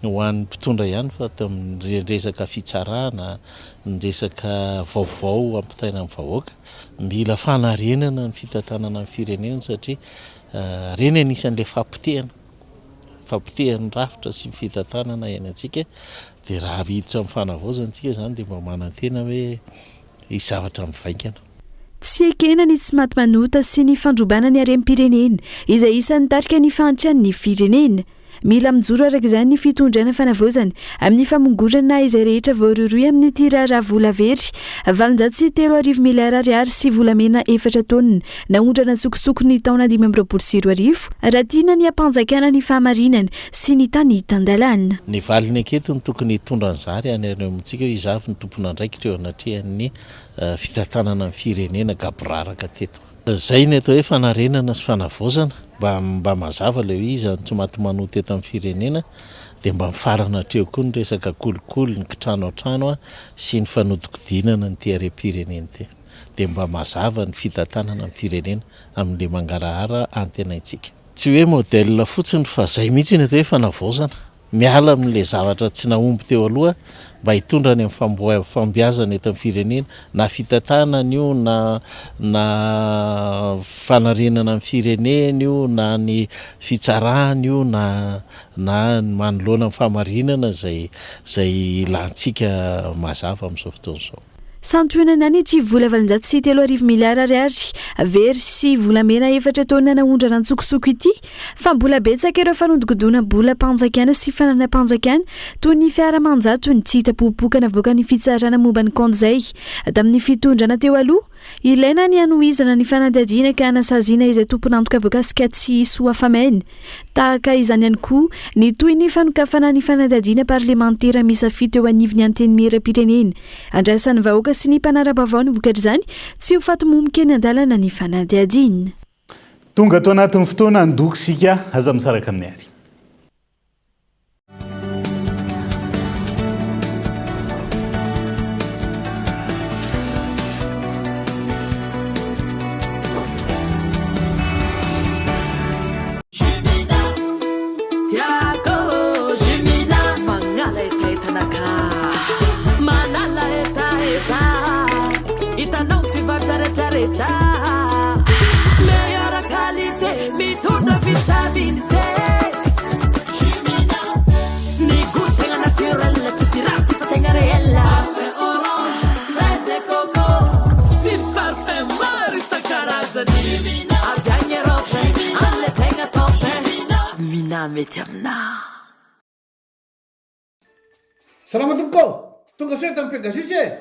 ho an'ny mpitondra ihany fa amin'ny resaka fitsarana, ny resaka vaovao ampitaina amin'ny vahoaka, mila fanarenana ny fitantanana amin'ny firenena satria reny anisan'le fampitehany rafitra sy fitantanana eny antsika dia raha viditra amin'ny fanavaozantsika zany dia mba manantena hoe izy zavatra mivaingana. Tsy ekena ny tsy maty manota sy ny fandrobana ny harem-pirenena izay isan'ny tarika ny fahantrany ny firenena. Mila mijoro araka izany ny fitondrana fanavaozana amin'ny famongorana izay rehetra voaroiroy amin'ny tirara vola very 703 miliara ariary sy volamena 4 taona naondrana tsokosoko ny taona 2020 raha tiana ny ampanjakana ny fahamarinana sy ny tany tandalana. Ny valiny aketiny tokony hitondra ny zary any amintsika hoe izavy ny tompona andraikitra eo anatrehan'ny fitantanana ny firenena gaboraraka teto. Zay ny atao hoe fanarenana sy fanavaozana mba mazava le izy tsy maty manota eto amin'ny firenena dia mba mifarana hatreo koa ny resaka kolokolo ny kitrano an-trano sy ny fanodikodinana ny harem-pirenena te dia mba mazava ny fitantanana amin'ny firenena amin'le mangarahara antenaitsika. Tsy hoe modèle fotsiny fa zay mihitsy ny atao hoe fanavaozana. Miala amin'le zavatra tsy nahomby teo aloha mba hitondra any amin'ny fambiazana eto amin'ny firenena na fitantanana io na fanarenana amin'ny firenena io na ny fitsarana io na manoloana amin'ny fahamarinana zay ilantsika mazava amin'izao fotoana izao. Santionana ny ity vola 703 miliara ariary very sy volamena 4 taona naondrana antsokosoko ity fa mbola betsaka ireo fanodikodona mbola mpanjakana sy fananam-panjakana toy ny fiara-manjato ny tsy hita popoka navoaka ny fitsarana momba ny kondy zay tamin'ny fitondrana teo aloha ilaina ny anoizana ny fanadihadiana ka anasaziana izay tomponantoka voakasika tsy soafamainy tahaka izany ihany koa ny toy ny fanokafana ny fanadihadiana parlementaira misafito eo anivony anteny miera-pirenena andraisan'ny vahoaka sy ny mpanara-bavao ny vokatra izany tsy ho fatomomika ny andalana ny fanadihadiana. Tonga ato anatin'ny fotoana andoko sika aza misaraka amin'ny ary. Meilleure qualité, mitunda vitamine C. Jimina, ni goûter naturel, c'est pirate, c'est réel. Parfait orange, fraise et coco, c'est parfait Marisa Caraza. Jimina, a gagné roche, alle tenga torche. Mina metamna. Salama tompoko, tonga soa tamin'ny Pegasus e.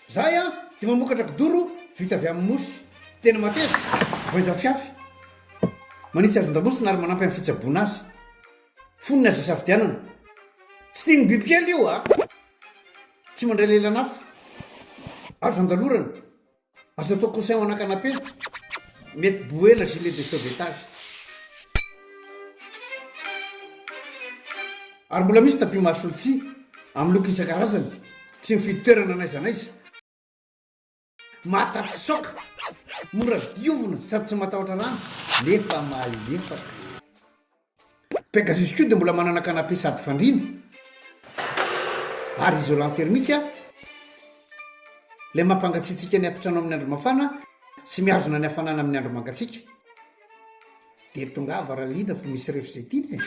Zay dia mamokatra kidoro vita avy amin'ny mosy tena mateza voenja fiafy manitsy azon-damosina ary manampy amin'ny fitsaboana azy fonina azo isafidianana tsy tiany bibikely io tsy mandray lelanafo azo andalorana azo atao conseil anakanapé mety boela gilet de sauvetage ary mbola misy tapis masolotsi amin'ny loko isan-karazany tsy mifidy toerana n'aiza n'aiza matatsy soka mora diovina sady tsy matahotra rano nefa malefaka. Pegasus koa dia mbola manana canapé sady fandriana ary isolant thermique ilay mampangatsiatsika ny atotrano amin'ny andro mafana sy mihazona ny hafanana amin'ny andro mangatsiaka dia tonga varaliana fa misy refzetiny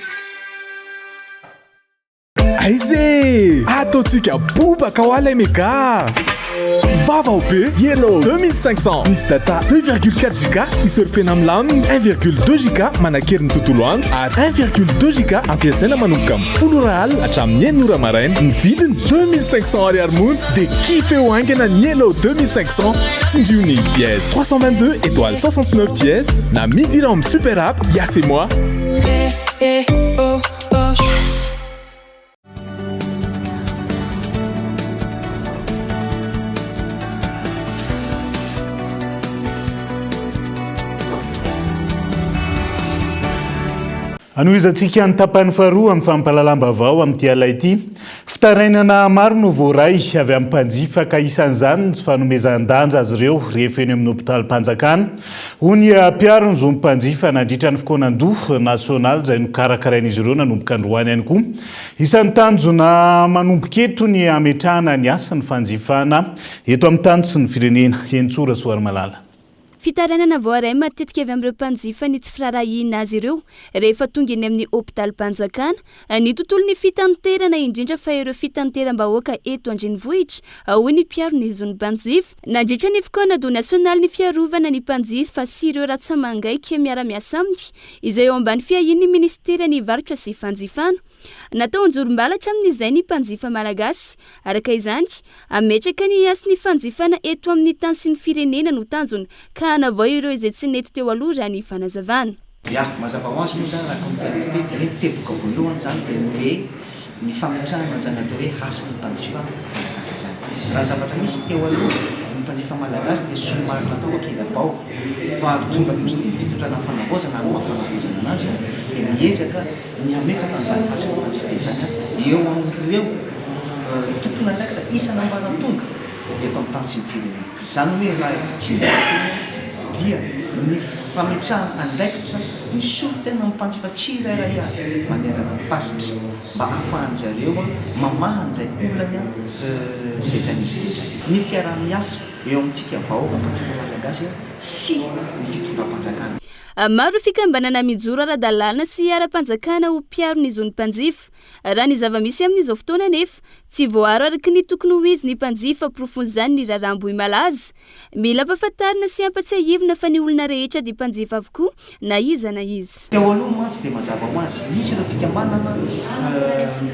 Aïe, ataontsika bobaka ho ala mega. Vava au P, Yellow 2500, misy data 2,4 giga isurfena amin'ny laminy 1,2 giga manakerin'ny tontolo andro ary 1,2 giga ampiasaina manomboka amin'ny 10 rahaly hatramin'ny 9 ora maraina. Ny vidiny 2500 ariary monja dia kife ho aingana ny Yellow 2500 tsindriony dièse 322 étoile 69 dièse na midi ram super app Yas et moi. Yes. Anoizantsika ny tapany faharoa amin'ny fampalalam-baovao amin'ity alay ity. Fitarainana maro no voaray avy amin'ny mpanjifa ka isan'izany tsy fanomezan-danja azy ireo rehefa eny amin'ny hôpitalim-panjakana. Hoy ampiariny zo mpanjifa nandritra ny fikonan-doha nasionaly izay nokarakarain'izy ireo nanomboka androany ihany koa. Isan'ny tanjona manomboka eto ny ametrahana ny asan'ny fanjifana eto amin'ny tany sy ny firenena. Entsora Soary Malala. Fitarainana voaray matetika avy amin'ireo mpanjifa ny tsy firarahina azy ireo rehefa tonga eny amin'ny hôpitalim-panjakana ny tontolon'ny fitanterana indrindra fa ireo fitanteram-bahoaka eto andrenivohitra hoy ny mpiaro ny zon'ny mpanjifa nandritra ny fikonan-doha nasionaly ny fiarovana ny mpanjifa sy ireo ratsamangaiky miara-miasa aminy izay eo ambany fiahin'ny ministera ny varotra sy fanjifana. Natao anjorom-balatra amin'izay ny mpanjifa malagasy araka izany ametraka ny asy ny fanjifana eto amin'ny tany sy ny firenena no tanjona ka hanavao ireo izay tsy nety teo aloha raha ny fanazavana. Ya, mazava ho azy moa zany raha komitabilité dia hoe teboka voalohany zany dia hoe ny fametrahana zany atao hoe asan'ny mpanjifa malagasy zany. Raha zavatra misy teo aloha ny mpanjifa malagasy dia somary natao ankeda-bao fa tonga positif fitotrana fanavaozana amin'ny mahafanavaozana anazy dia miezaka ny ametraka an'izany asan'ny mpanjifa izany eo amin'ireo tompona andraikitra isana ambaratonga eto amin'ny tany sy ny firenena. Izany hoe raha tsy dia ny fametrahana andraikitra ny sorotena amin'ny mpanjifa tsy irairay azy manerana ny faritra mba ahafahan'zareo mamahan'izay olana sedranizy ny fiarah-miasa eo amintsika vahoaka mpanjifa malagasy sy ny fitondram-panjakana. maro fikambanana mijoro ara-dalàna sy ara-panjakana ho mpiaro ny zon'ny mpanjifa raha ny zava-misy amin'izao fotoana nefa tsy voaro araky ny tokony ho izy ny mpanjifa profon'izany ny raharambohy malaza mila ampahafantarina sy ampatsiahivina fa ny olona rehetra dia mpanjifa avokoa na iza na izy teo aloha mantsy dia mazava ho azy nisy ireo fikambanana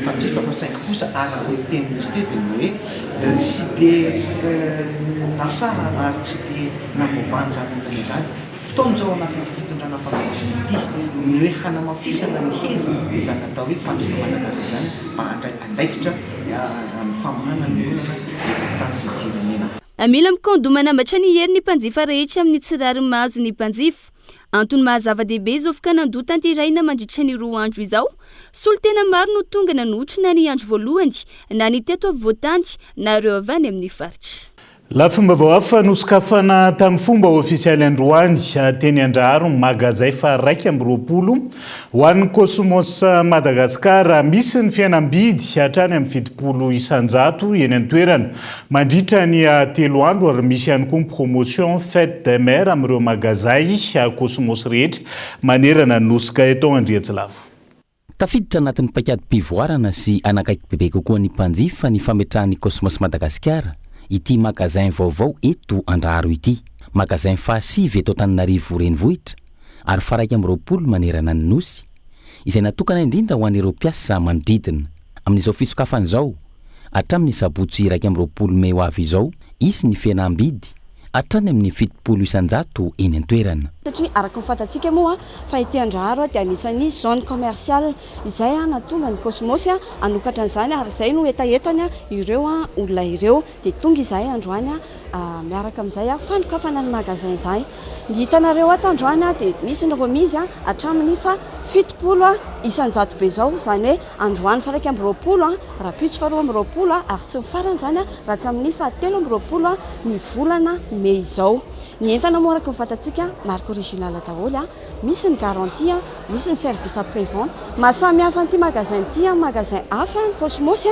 mpanjifa fa saingy kosa araka ny tenin'izy teo dia ny hoe tsy dia nasara na ary tsy dia navoavany zany olana izany fotoan'izao anatin'ny fitondrana fampianty ny hoe hanamafisana ny hery izany atao hoe mpanjifa malagasy izany mba andraikitra amin'ny famahana ny olana eto tany sy ny firenena. Mila mikondomana matra ny hery ny mpanjifa rehetra amin'ny tsirary mahazo ny mpanjifa. Antony mahazava-dehibe izao fikanandota antiraina mandritra ny 2 andro izao. Solo tena maro no tonga nanotra na ny andro voalohany na ny teto avoatany na ireo avy any amin'ny faritra. Lafomba vao hafa nosokafana tamin'ny fomba ofisialy Androany teny Andraharo magazay fa 220 ho an'ny Cosmos Madagasikara misy ny fihenam-bidy hatrany amin'ny 70 isanjato eny an-toerana mandritra ny 3 andro ary misy ihany koa promotion fête des mères amin'ireo magazay Cosmos rehetra manerana nosika eto Andriatsilavo. Tafiditra anatin'ny pakady mpivoarana sy anakaiky bebe kokoa ny mpanjifa ny fametrahan'ny Cosmos Madagasikara ity magasin vaovao eto Andraharo ity. Magasin fahasivy eto Antananarivo renivohitra ary faraiky amin'ny 20 manerana ny nosy izay natokana indrindra ho an'ireo mpiasa manodidina. Amin'izao fisokafana izao hatramin'ny sabotsy 20 Mey ho avy izao isy ny fihenam-bidy hatrany amin'ny 70 isanjato eny an-toerana. Satria araka ny fantatsika moa fa ity Andraharo dia anisan'ny zone commerciale izay natonga ny Cosmos anokatra an'izany ary izay no etaetany ireo olona ireo dia tonga izay androany miaraka amin'izay fanokafana ny magasin izay. Ny hitanareo ato androany dia misy ny remise hatramin'ny 70 isanjato be izao izany hoe androany faraiky amin'ny 20 raha pitsy faharoa amin'ny 20 ary tsy mifarana izany raha tsy amin'ny 7 amin'ny 20 ny volana Mey izao. Ny entana moa araka ny fantatsika marque originale daholo misy ny garantie misy ny service après vente mahasamy hafa an'ity magasin ity magasin hafa ny Cosmos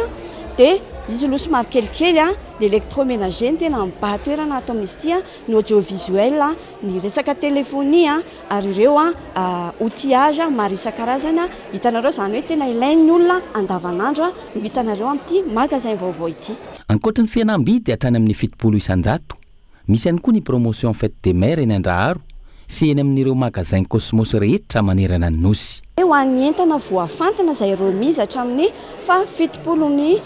dia izy aloha somary kelikely l'électroménager ny tena mibahatoerana ato amin'izy ity ny audiovisuel ny resaka téléphonie ary ireo outillage maro isan-karazany hitanareo izany hoe tena ilain'ny olona andavanandro no hitanareo amin'ity magasin vaovao ity. Ankoatra ny fihenam-bidy hatrany amin'ny 70 isanjato misy ihany koa ny promotion fête des mères eny Andraharo sy eny amin'ireo magasin Cosmos rehetra manerana ny nosy. Ho an'ny entana voafantana izay remise hatramin'ny 70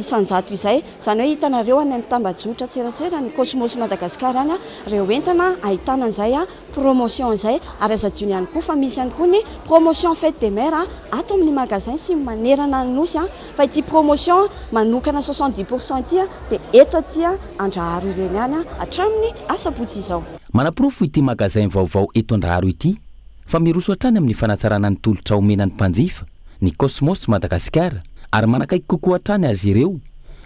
isanjato izay izany hoe hitanareo any amin'ny tambajotra tseratsera ny Cosmos Madagasikara ireo entana ahitana an'izay promotion izay ary aza-jony ihany koa fa misy ihany koa ny promotion fête des mères ato amin'ny magasin sy manerana ny nosy fa ity promotion manokana 70% ity dia eto aty Andraharo ireny any hatramin'ny asabotsy izao. Manaprofo ity magasin vaovao eto Andraharo ity fa miroso hatrany amin'ny fanatsarana ny tolotra omena ny mpanjifa ny Cosmos Madagasikara ary manakaiky kokoa hatrany azy ireo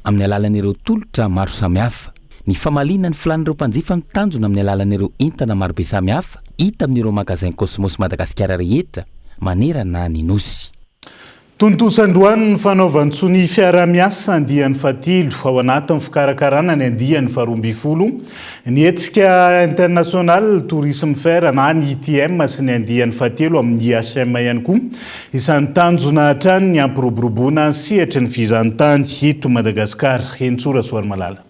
amin'ny alalan'ireo tolotra maro samihafa. Ny famalina ny filan'ireo mpanjifa mitanjona amin'ny alalan'ireo entana marobe samihafa hita amin'ireo magasin Cosmos Madagasikara rehetra manerana ny nosy. Tontosandroany ny fanaovantsony fiara-miasa andian'ny fatilo ao anatin'ny fikarakarana ny andian'ny 12 ny hetsika international tourisme fair na ny ITM sy ny andian'ny fatelo amin'ny IHM ihany koa isan'ny tanjona hatrany ny ampiroboroboana sehatra ny fizantany hito Madagasikara. Hentsora Soary Malala.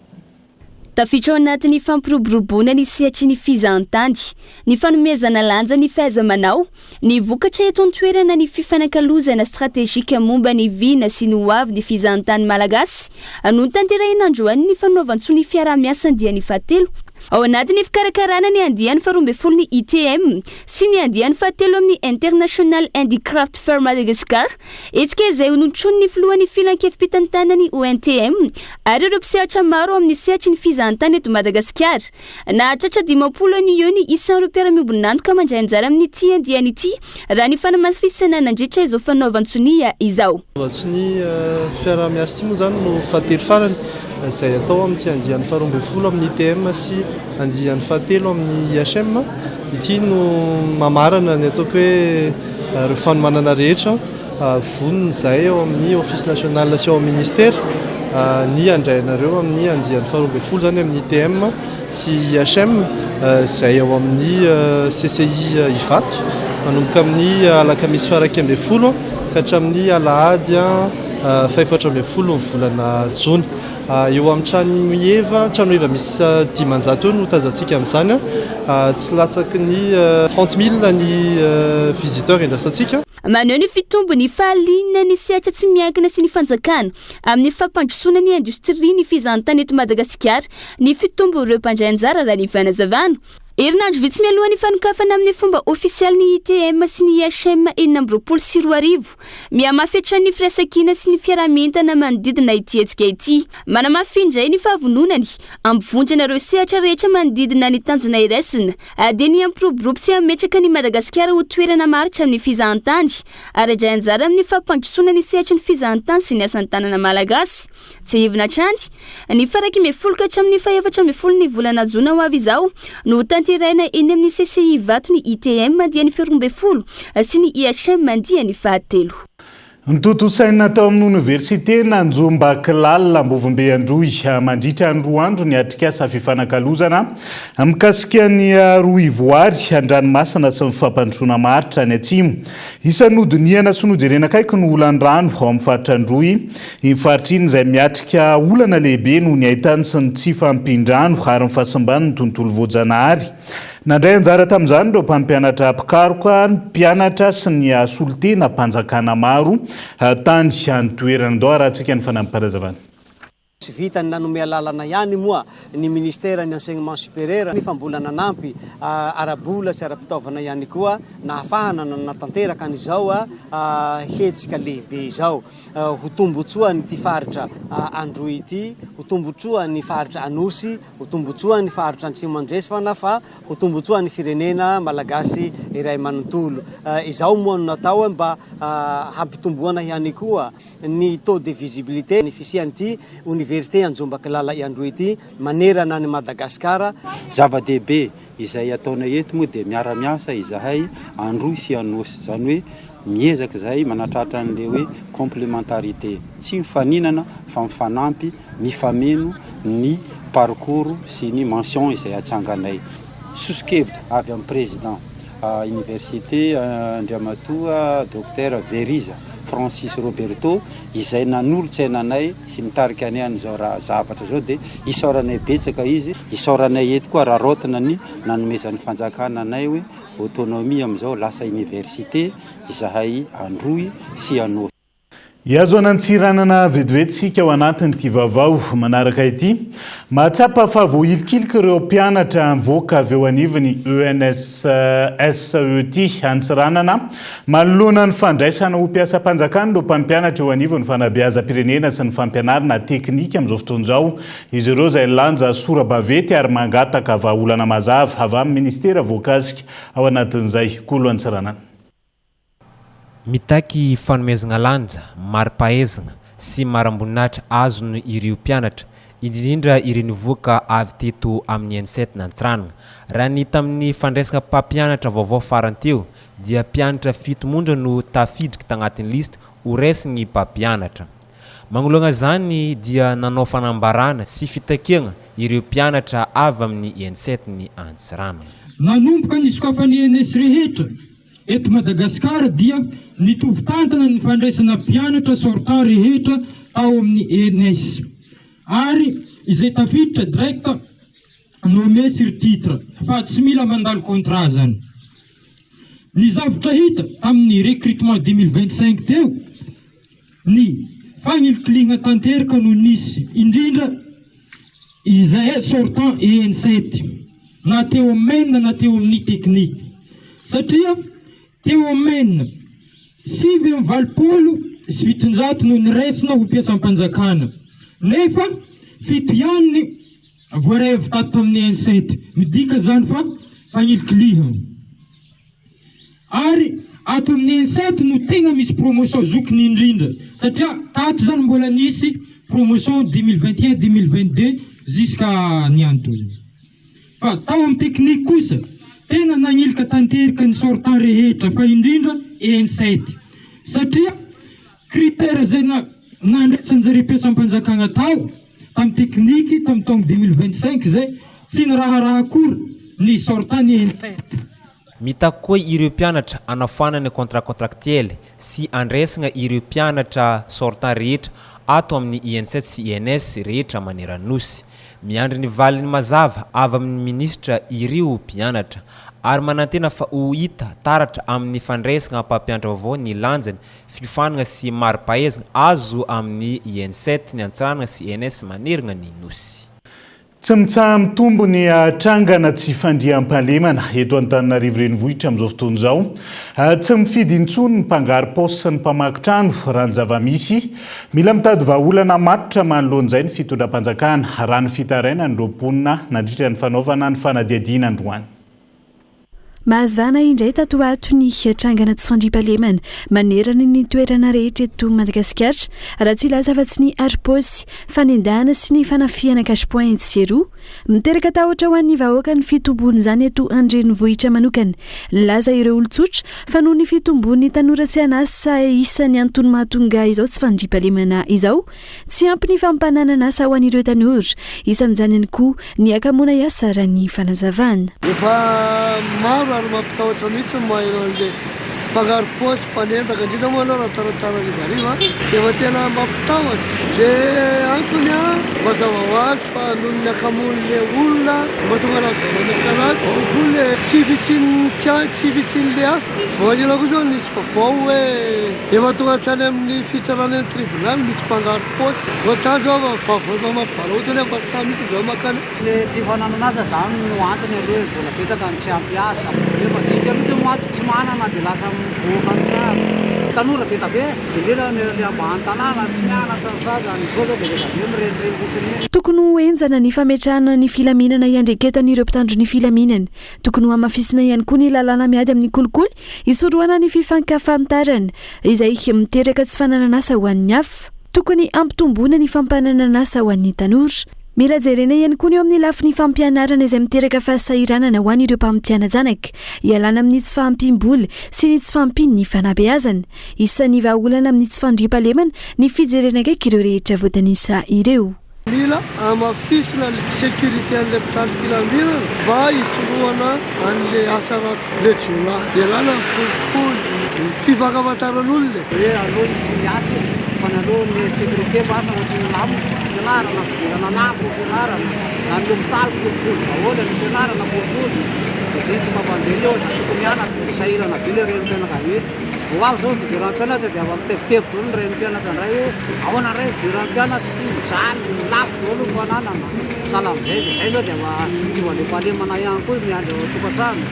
Tafiditra ao anatin'ny fampiroboroboana ny sehatry ny fizahantany, ny fanomezana lanja ny fahaiza-manao, ny vokatra eto an-toerana ny fifanankalozana stratégique momba ny vina sy ny hoavy ny fizahantany malagasy, no tanterahina androany ny fanaovantsony fiara-miasa andian'ny fatelo. Ao anatin'ny fikarakarana ny andian'ny 12 ny ITM sy ny andian'ny fatelo amin'ny International Handicraft Fair Madagascar, etsika izay nontsoiny ny filohan'ny filan-kefim-pitantanany ONTM ary ireo mpisehatra maro amin'ny sehatry ny fizahantany eto Madagasikara. Nahatratra 50 ny eo ny isan'ireo mpiara-miombonantoka mandray anjara amin'ny ity andiany ity raha ny fanamafisana nandritra izao fanaovantsony izao. Fanaovantsony fiara-miasa ity moa zany no fatelo farany izay atao amin'ity andian'ny 12 amin'ny ITM sy andian'ny fatelo amin'ny IHM. Ity no mamarana ny ataoko hoe reo fanomanana rehetra voniny izay ao amin'ny Office National sy ao ministère ny andrainareo amin'ny andian'ny faharoa folo zany amin'ny ITM sy IHM izay ao amin'ny CCI Ivato manomboka amin'ny alakamisy faraika amby folo ka hatramin'ny alahady faefatra amby folo volana jona. Eo amin'ny trano eva misy 10,000 no tazantsika amin'izany tsy latsaky ny 30,000 ny visiteurs indrasantsika. Maneho ny fitombony fahalinana ny sehatra tsy miankina sy ny fanjakana amin'ny fampandrosoana ny indostria ny fizahantany eto Madagasikara ny fitombo ireo mpandray anjara raha ny vanazavana. Herinandro vitsy mialohan'ny fanokafana amin'ny fomba ofisialy ny ITM sy ny IHM 2024 mihamafetra ny firaisankina sy ny fiarahamentana manodidina ity hetsika ity. Manamafy indray ny fahavononany ambivondrana ireo sehatra rehetra manodidina ny tanjona iraisina dia ny ampiroborobo sy ametraka ny Madagasikara ho toerana maritra amin'ny fizahantany ary indray anjara amin'ny fampandrosoana ny sehatra ny fizahantany sy ny asan-tanana malagasy. Tsy hivina hatrany ny faraky me folo ka hatramin'ny faefatra amby folo ny volana jona ho avy izao no tanteraina eny amin'ny CCI Ivato ny ITM mandia ny faharoa folo sy ny IHM mandia ny fahatelo. Ntotosaina tao amin'ny université Nanjombakilalina Ambovimbeandroy mandritra ny 2 andro ny atrikasa fifanakalozana mikasika ny roivoary an-dranomasina sy ny fampandrosoana maritra ny atsimo. Isan'odiniana sy nojerena kaiky ny olan-drano ao amin'ny faritra Androy. Iny faritra iny izay miatrika olana lehibe no ny ahitany sy ny tsy fampindrano ary ny fahasamban'ny tontolo voajanahary. Nandray anjara tamin'izany ireo mpampianatra mpikaroka, ny mpianatra sy ny solitena mpanjakana maro tany any toerana dao raha antsika ny fanamparazavana. Tsy vitany nanome lalana ihany moa ny ministère ny enseignement supérieur ny fambolana nampy arabola sy ara-pitaovana ihany koa nahafahana natanteraka an'izao hetsika lehibe izao ho tombotsoa ny ty faritra Androy ity, ho tombotsoa ny faritra Anosy, ho tombotsoa ny faritra Antsimandresifana fa ho tombotsoa ny firenena malagasy iray manontolo. Izao moa no natao mba hampitomboana ihany koa ny taux de visibilité ny fisian'ity Université Anjombakilalina Androy ity manerana ny Madagasikara. Zava-dehibe izay ataonay eto moa dia miara-miasa izahay Androy sy Anosy, zany hoe miezaka izay manatratra an'le hoe complémentarité, tsy mifaninana fa mifanampy, mifameno ny parcours sy ny mention izay atsanganay. Soskevitra avy amin'ny président université Andriamatoa Dr Veriza Francis Roberto izay nanolotsainanay sy nitarika anay an'izao raha zavatra zao dia isaoranay betsaka izy, isaoranay eto koa raha rotana ny nanomezan'ny fanjakana anay hoe autonomie amin'izao lasa université izahay Androy sy Anosy. Iazo anantsiranana vetivetsika ao anatin'ity vaovao manaraka ity. Mahatsapa fahavoahilikilika ireo mpianatra mivoaka avy eo anivon'ny ENSSET Antsiranana manoloana ny fandraisana ho mpiasam-panjakana ireo mpampianatra eo anivon'ny fanabeazam-pirenena sy ny fampianarana teknika amin'izao fotoan'izao. Izy ireo izay lanja sora-bavety ary mangataka vahaolana mazava avy amin'ny ministera voakasika ao anatin'izay kolo Antsiranana. Mitaky fanomezana lanja, mari-pahaizana sy maramboninahitra azony ireo mpianatra, indrindra ireo nivoaka avy teto amin'ny ENSSET Antsiranana. Raha ny tamin'ny fandraisana mpampianatra vaovao faranteo dia mpianatra 7 monja no tafiditra tagnatin'ny lista ho raisiny mpampianatra. Magnoloana zany dia nanao fanambarana sy fitakiana ireo mpianatra avy amin'ny ENSSET ny Antsiranana. Nanomboka ny sokafany ENS rehetra eto Madagasikara dia nitovitantana ny fandraisana mpianatra sortant rehetra tao amin'ny ENS. Ary izay tafiditra direct nommé sur titre fa tsy mila mandalo contrat zany. Ny zavatra hita tamin'ny recrutement 2025 teo ny fagnilikilina tanteraka no nisy indrindra izay sortant EN7 na teo amin'ny na teo amin'ny teknika satria teo amin'ny 7,7 no niraisina ho mpiasam-panjakana nefa 7 ihany voaray avy tato amin'ny EN7 midika zany fa fagnilikiliana. Ary ato amin'ny EN7 no tegna misy promotion zokiny indrindra satria tato zany mbola nisy promotion 2021-2022 jusqu'à nianto. Fa tao amin'ny teknika kosa tena nagnilika tanteraka ny sortant rehetra fa indrindra EN7 satria critère zay nandraisan'zare mpiasam-panjakana tao tamin'ny tekniky tamin'ny taona 2025 zay tsy niraharaha akory ny sortany EN7. Mitaky koa ireo mpianatra anafanana contrat contractuel sy andraisana ireo mpianatra sortant rehetra ato amin'ny EN7 sy ENS rehetra maneran-nosy. Miandry ny valiny mazava avy amin'ny ministra ireo mpianatra ary manantena fa ho hita taratra amin'ny fandraisana mpampianatra vaovao ny lanjany fiofanana sy mari-pahaizana azo amin'ny EN7 ny antsanana sy ENS manerana ny nosy. Tsy mitsaha mitombo ny trangana tsy fandriam-pahalemana eto Antananarivo renivohitra amin'izao fotoana izao. Tsy mifidy intsony ny mpangary paosy sy ny mpamaky trano raha ny zava-misy. Mila mitady vahaolana matotra manoloan'izay ny fitondram-panjakana raha ny fitaraina ny roaponina nandritra ny fanaovana ny fanadiadiana androany. Mahazavana indray tato ato ny trangana tsy fandriam-pahalemana manerana ny toerana rehetra eto Madagasikara raha tsy ilaza afa-tsy ny aripôsy fanendahana sy ny fanafiana cache-point seroa miteraka tahotra ho an'ny vahoaka ny fitombony izany eto andrenivohitra manokana. Nilaza ireo olon-tsotra fa noho ny fitombony tanora tsy anasa isan'ny antony mahatonga izao tsy fandriam-pahalemana izao tsy ampy ny fampananana asa ho an'ireo tanora isan'izany ihany koa ny akamoana iasa raha ny fanazavana. Ary mampitahotra mihitsy maheran'le mpangary paosy mpanendaka indrindra moa aloha raha taratara rivariva dia efa tena mampitahotra. Dia antony mazava ho azy fa noho ny akamon'le olona mahatonga anazy manasa anazy koa le tsy vitsin'le asa. Voalohany koa zao nisy vaovao hoe efa tonga hatrany amin'ny fitsarana ny tribunal misy mpangary paosy ohatrany zao vaovao efa mampivara ohatrany efa samy ito zao makany. Le tsy fananana asa zany no antony aloha vola betsaka ny tsy ampiasa. Efa dika mihitsy moaty tsy manana dia lasa mivoaka amin'izany. Tanora be tabe indrindra le ambany tanàna tsy mianatra ny zaza ny zao zao dia be tabe mirenireny fotsiny. Tokony ho enjana ny fametrahana ny filaminana iandreketan'ireo mpitandro ny filaminana. Tokony ho amafisina ihany koa ny lalàna miady amin'ny kolikoly hisorohana ny fifankafantarana izay miteraka tsy fananana asa ho an'ny hafa. Tokony ampitomboana ny fampananana asa ho an'ny tanora. Mila jerena ihany koa ny eo amin'ny lafiny fampianarana izay miteraka fahasahiranana ho an'ireo mpampiana janaka ialana amin'ny tsy fahampim-bola sy ny tsy fahampiany ny fanabeazana. Isan'ny vahaolana amin'ny tsy fandriam-pahalemana ny fijerena akaiky ireo rehetra voatanisa ireo. Mila amafisina ny sécurité an'ilay mpitandro filaminana mba hisorohana an'le asa ratsy legiona ialana ny kolikoly ny fifankafantaran'olona. Hoe aloha misy ny asa fanaloha ny sécurité vana ohatry ny lamoko fianarana fidirana lampo fianarana na ny mitaliko kolikoly vahoana ny fianarana kolikoly dia zay tsy mampandeha eo za tokony iana misahirana be le renim-pianakaviana. Ho avy zao ny fidiram-pianatra dia avy tebitebo ny renim-pianatra indray hoe ahoana ray fidiram-pianatra mijaly milafo daholo ny fananana sahala amin'izay dia zay zao dia tsy voalempahalemana ihany koa miandry ao tokantrano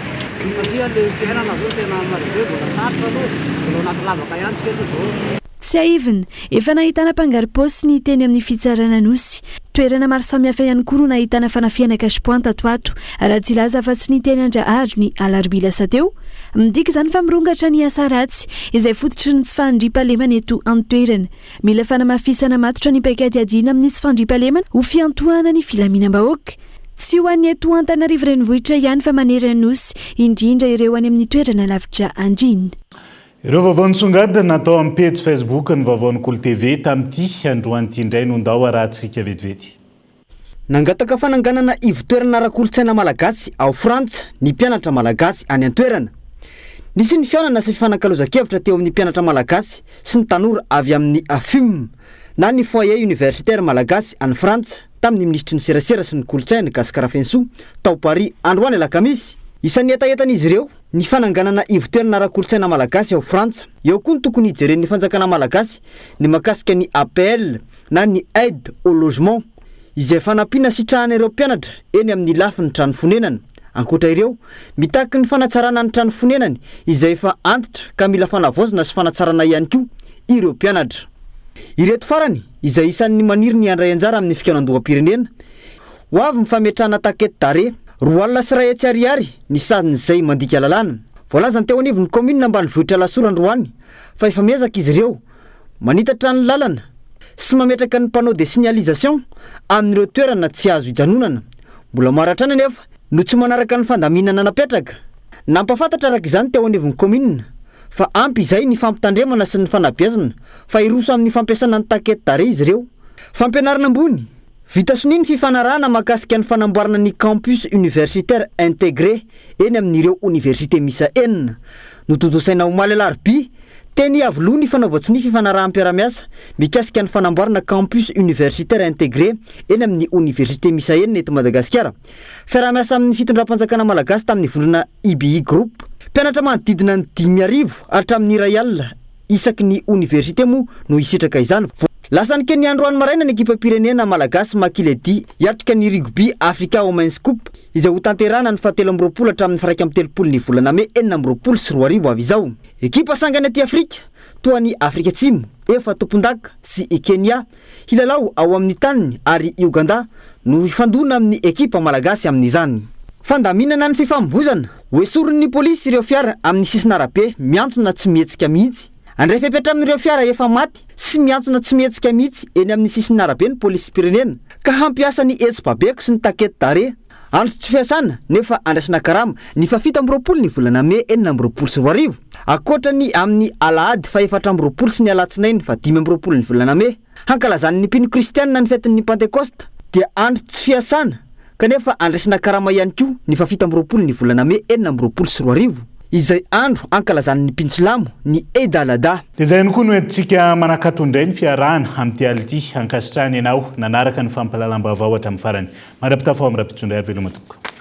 satria le fiainana zao tena maribe mbola sarotra aloha mbola anaty lavaka ihany tsika aloha zao. Tsy aivina, efa nahitana mpangary paosy ny teny amin'ny fitsarana nosy. Toerana maro samihafa ihany koa no nahitana fanafiana cache-point tato ato raha tsy ilaza afa-tsy ny teny Andraharo ny alarobia lasa teo. Midika izany fa mirongatra ny asa ratsy izay fototry ny tsy fandriam-pahalemana eto an-toerana. Mila fanamafisana matotra ny paikady adiana amin'ny tsy fandriam-pahalemana ho fiantohana ny filaminam-bahoaka. Tsy ho an'ny eto Antananarivo renivohitra ihany fa manerana nosy indrindra ireo any amin'ny toerana lavitra andrina. Ireo vaovao nisongadina natao amin'ny page Facebook ny vaovaon'ny Kolo TV tamin'ity androan'ity indray no ndao arahantsika vetivety. Nangataka fananganana ivotoerana ara-kolontsaina malagasy ao Frantsa ny mpianatra malagasy any an-toerana. Nisy ny fihaonana sy fifanan-kalozan-kevitra teo amin'ny mpianatra malagasy sy ny tanora avy amin'ny AFUM na ny foyer universitaire malagasy any Frantsa tamin'ny ministry ny serasera sy ny kolontsaina Gaspard Fensou tao Paris androany alakamisy. Isan'ny etaetan'izy ireo ny fananganana ivotoerana ara-kolontsaina malagasy ao Frantsa. Eo koa ny tokony hijeren'ny fanjakana malagasy ny makasika ny APL na ny aide au logement izay fanampiana sitrahana ireo mpianatra eny amin'ny lafiny trano fonenana. Ankoatra ireo mitaky ny fanatsarana ny trano fonenany izay efa antitra ka mila fanavaozana sy fanatsarana ihany koa ireo mpianatra. Ireto farany izay isan'ny maniry ny andray anjara amin'ny fikianan-doham-pirenena ho avy mifametrahana takety tare roa alina sy ray hetsy ariary ny sazin'izay mandika lalàna. Voalazany teo anivon'ny commune ambanivohitra Lasoro androany fa efa miezaka izy ireo manitatra ny lalana sy mametraka ny panneau de signalisation amin'ireo toerana tsy azo hijanonana. Mbola maratra anefa no tsy manaraka ny fandaminana napetraka. Nampafantatra araka izany teo anivon'ny commune fa ampy izay ny fampitandremana sy ny fanabeazana fa iroso amin'ny fampiasana ny takety tare izy ireo. Fampianarana ambony vita soni ny fifanarahana mahakasika ny fanamboarana ny campus universitaire intégré eny amin'ireo université misa enina. Nototosaina omaly alarobia teny avoloa ny fanaovatsy ny fifanarahanm-piaramiasa mikasika ny fanamboarana campus universitaire intégré eny amin'ny université misa enina eto Madagasikara. Fiaramiasa amin'ny fitondram-panjakana malagasy tamin'ny vondrona IBI Group. Mpianatra manodidina ny 5,000 hatramin'ny iray alina isaky ny université moa no isitraka izany. Lasa ny keny androany maraina ny ekipam-pirenena malagasy makiledy hiatrika ny rugby Africa Women's Cup izay ho tanterahana ny 17 hatramin'ny 1 ny volana May 4 sy 4 avy izao. Ekipa sangany aty Afrika toa ny Afrika Atsimo efa tompondaka sy Kenya hilalao ao amin'ny taniny ary Uganda no ifandona amin'ny ekipa malagasy amin'izany. Fandaminana ny fifamoivoizana hoesorin'ny polisy ireo fiara amin'ny sisin'arabe miantsona tsy mihetsika mihitsy. Andray fepetra amin'ireo fiara efa maty sy miantsona tsy mihetsika mihitsy eny amin'ny sisin'arabe ny polisy pirenena ka hampiasa ny etsy-babeko sy ny takety tare. Andro tsy fiasana nefa andraisana karama ny 17 ny volana May 4 sy 4 akoatra ny amin'ny alahady 14 sy ny alatsinainy 15 ny volana May hankalazany ny mpino kristianina ny fetin'ny Pentecoste dia andro tsy fiasana kanefa andraisana karama ihany koa ny 17 ny volana May 4 sy 4 izay andro ankalazany ny mpinsilamo ny Eid al-Adha. Dia zay ihany koa no entintsika manakatondray ny fiarahana amin'ny ality ankasitrahany ianao nanaraka ny fampalalam-baovao hatramin'ny farany. Marapitafao amin'ny rapitsondray ary veloma tokoa.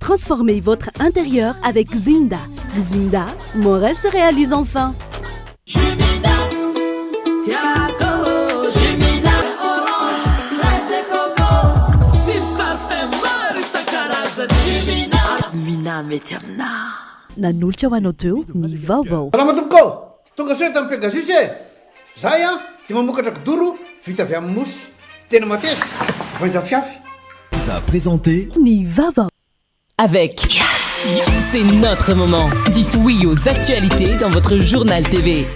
Transformez votre intérieur avec Zinda. Zinda, mon rêve se réalise enfin. Jumina, Tiago, Jumina, orange, fraise et coco, si parfum, Marisa Caraza, Jumina, Mina Meterna. Nanolotra ho anao teo ny vaovao. Salama tompoko, tonga soa tamin'ny Pegasus e. Zahay dia mamokatra kidoro vita avy amin'ny mosy. Tena mateza, voanja fiafy. Vous a présenté Ny vaovao. Avec Yes, c'est notre moment. Dites oui aux actualités dans votre journal TV.